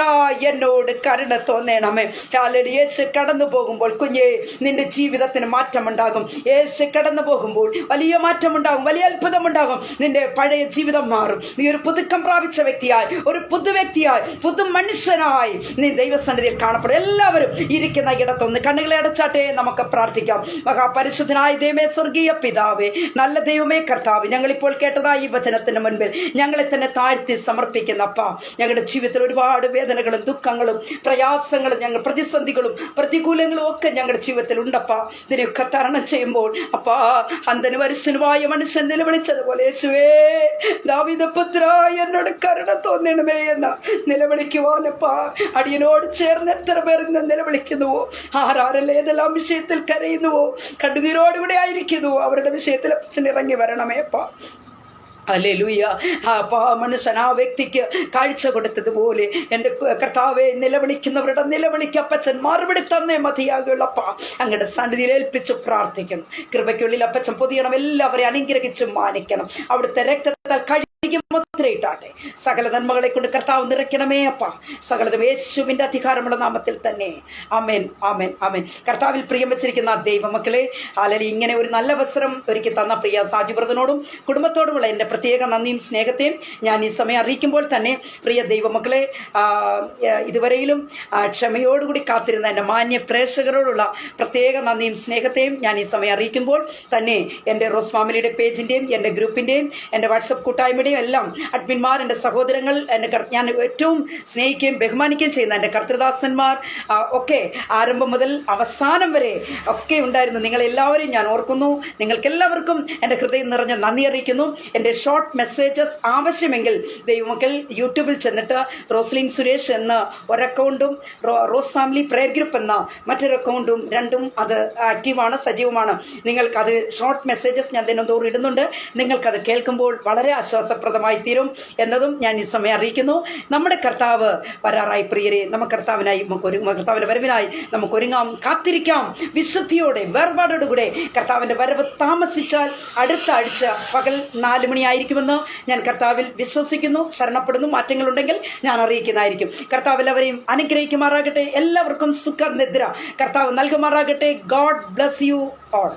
[SPEAKER 1] എന്നോട് കരുണ തോന്നണമേ. ഹല്ലേലൂയ. യേശു കടന്നു പോകുമ്പോൾ കുഞ്ഞേ, നിന്റെ ജീവിതത്തിന് മാറ്റമുണ്ടാകും. യേശു കടന്നു പോകുമ്പോൾ വലിയ മാറ്റമുണ്ടാകും, വലിയ അത്ഭുതമുണ്ടാകും. നിന്റെ പഴയ ജീവിതം മാറും. നീ ഒരു പുതുക്കം പ്രാപിച്ച വ്യക്തിയായി, ഒരു പുതു വ്യക്തിയായി, പുതു മനുഷ്യനായി നീ ദൈവസന്നിധിയിൽ കാണപ്പെടും. എല്ലാവരും ഇരിക്കുന്ന ഇടത്തൊന്ന് കണ്ണുകളെ അടച്ചാട്ടെ, നമുക്ക് പ്രാർത്ഥിക്കാം. മഹാപരിശുദ്ധനായ ദൈവമേ, സ്വർഗീയ പിതാവേ, നല്ല ദൈവമേ കർത്താവ്, ഞങ്ങളിപ്പോൾ കേട്ടതായി ഈ വചനത്തിന് മുൻപിൽ ഞങ്ങളെ തന്നെ താഴ്ത്തി സമർപ്പിക്കുന്നപ്പ, ഞങ്ങളുടെ ജീവിതത്തിൽ ഒരുപാട് വേദനകളും ദുഃഖങ്ങളും പ്രയാസങ്ങളും പ്രതിസന്ധികളും പ്രതികൂലങ്ങളും ഒക്കെ ഞങ്ങളുടെ ജീവിതത്തിൽ ഉണ്ടപ്പ. ഇതിനെയൊക്കെ തരണം ചെയ്യുമ്പോൾ അപ്പാ, അന്ധനും അരിഷ്ടനുമായ മനുഷ്യൻ നിലവിളിച്ചതുപോലെ, യേശുവേ ദാവീദ് പുത്ര, എന്നോട് കരുണ തോന്നണമേ എന്ന നിലവിളിക്കുവാനപ്പാ, അടിയനോട് ചേർന്ന് എത്ര പേർ നിലവിളിക്കുന്നുവോ, ആരാരെല്ലാം ഏതെല്ലാം വിഷയത്തിൽ കരയുന്നുവോ, കണ്ണുനീരോടുകൂടെ ആയിരിക്കുന്നുവോ, അവരുടെ വിഷയത്തിൽ അപ്പച്ചൻ ഇറങ്ങി വരണമേ അപ്പാ. ഹല്ലേലൂയ. മനുഷ്യൻ ആ വ്യക്തിക്ക് കാഴ്ച കൊടുത്തതുപോലെ എൻ്റെ കർത്താവെ, നിലവിളിക്കുന്നവരുടെ നിലവിളിക്ക് അപ്പച്ചൻ മറുപടി തന്നേ മതിയാകുള്ളപ്പ. അങ്ങയുടെ സന്നിധിയിൽ ഏൽപ്പിച്ച് പ്രാർത്ഥിക്കണം. കൃപയ്ക്കുള്ളിൽ അപ്പച്ചൻ പൊതിയണം, എല്ലാവരെയും അനുഗ്രഹിച്ച് മാനിക്കണം. അവിടുത്തെ രക്തത്താൽ മുദ്രയിട്ടാട്ടെ. സകല നന്മകളെ കൊണ്ട് കർത്താവ് നിറയ്ക്കണമേ അപ്പ. സകലതും യേശുവിന്റെ അധികാരമുള്ള നാമത്തിൽ തന്നെ. ആമേൻ, ആമേൻ, ആമേൻ. കർത്താവിൽ പ്രിയം വെച്ചിരിക്കുന്ന ദൈവമക്കളെ, അല്ലെങ്കിൽ ഇങ്ങനെ ഒരു നല്ല അവസരം ഒരുക്കി തന്ന പ്രിയ സാജു ബ്രദറിനോടും കുടുംബത്തോടുമുള്ള എൻ്റെ പ്രത്യേക നന്ദിയും സ്നേഹത്തെയും ഞാൻ ഈ സമയം അറിയിക്കുമ്പോൾ തന്നെ, പ്രിയ ദൈവമക്കളെ, ഇതുവരെയിലും ക്ഷമയോടുകൂടി കാത്തിരുന്ന എൻ്റെ മാന്യ പ്രേക്ഷകരോടുള്ള പ്രത്യേക നന്ദിയും സ്നേഹത്തെയും ഞാൻ ഈ സമയം അറിയിക്കുമ്പോൾ തന്നെ, എൻ്റെ റോസ് ഫാമിലിയുടെ പേജിൻ്റെയും എൻ്റെ ഗ്രൂപ്പിൻ്റെയും എൻ്റെ വാട്സപ്പ് കൂട്ടായ്മയുടെയും എല്ലാം അഡ്മിന്മാർ, എൻ്റെ സഹോദരങ്ങൾ, ഞാൻ ഏറ്റവും സ്നേഹിക്കുകയും ബഹുമാനിക്കുകയും ചെയ്യുന്ന എൻ്റെ കർത്തൃദാസന്മാർ ഒക്കെ ആരംഭം മുതൽ അവസാനം വരെ ഒക്കെ ഉണ്ടായിരുന്നു. നിങ്ങളെല്ലാവരെയും ഞാൻ ഓർക്കുന്നു. നിങ്ങൾക്കെല്ലാവർക്കും എൻ്റെ ഹൃദയം നിറഞ്ഞ നന്ദി അറിയിക്കുന്നു. എൻ്റെ ഷോർട്ട് മെസ്സേജസ് ആവശ്യമെങ്കിൽ ദൈവമക്കൾ യൂട്യൂബിൽ ചെന്നിട്ട് റോസ്ലിൻ സുരേഷ് എന്ന ഒരക്കൗണ്ടും റോസ് ഫാമിലി പ്രയർ ഗ്രൂപ്പ് എന്ന മറ്റൊരു അക്കൗണ്ടും, രണ്ടും അത് ആക്റ്റീവാണ്, സജീവമാണ്. നിങ്ങൾക്കത് ഷോർട്ട് മെസ്സേജസ് ഞാൻ ദിനംതോറും ഇടുന്നുണ്ട്. നിങ്ങൾക്കത് കേൾക്കുമ്പോൾ വളരെ ആശ്വാസപ്രദമായി തീരും എന്നതും ഞാൻ ഈ സമയം അറിയിക്കുന്നു. നമ്മുടെ കർത്താവ് വരാറായി പ്രിയരെ. നമുക്ക് കർത്താവിന്റെ വരവിനായി നമുക്ക് ഒരുങ്ങാം, കാത്തിരിക്കാം വിശുദ്ധിയോടെ, വേർപാടോടുകൂടെ. കർത്താവിന്റെ വരവ് താമസിച്ചാൽ അടുത്ത ആഴ്ച പകൽ 4 മണിയായിരിക്കുമെന്ന് ഞാൻ കർത്താവിൽ വിശ്വസിക്കുന്നു, ശരണപ്പെടുന്നു. മാറ്റങ്ങളുണ്ടെങ്കിൽ ഞാൻ അറിയിക്കുന്നതായിരിക്കും. കർത്താവ് എല്ലാവരെയും അനുഗ്രഹിക്കുമാറാകട്ടെ. എല്ലാവർക്കും സുഖനിദ്ര കർത്താവ് നൽകുമാറാകട്ടെ. God bless you all.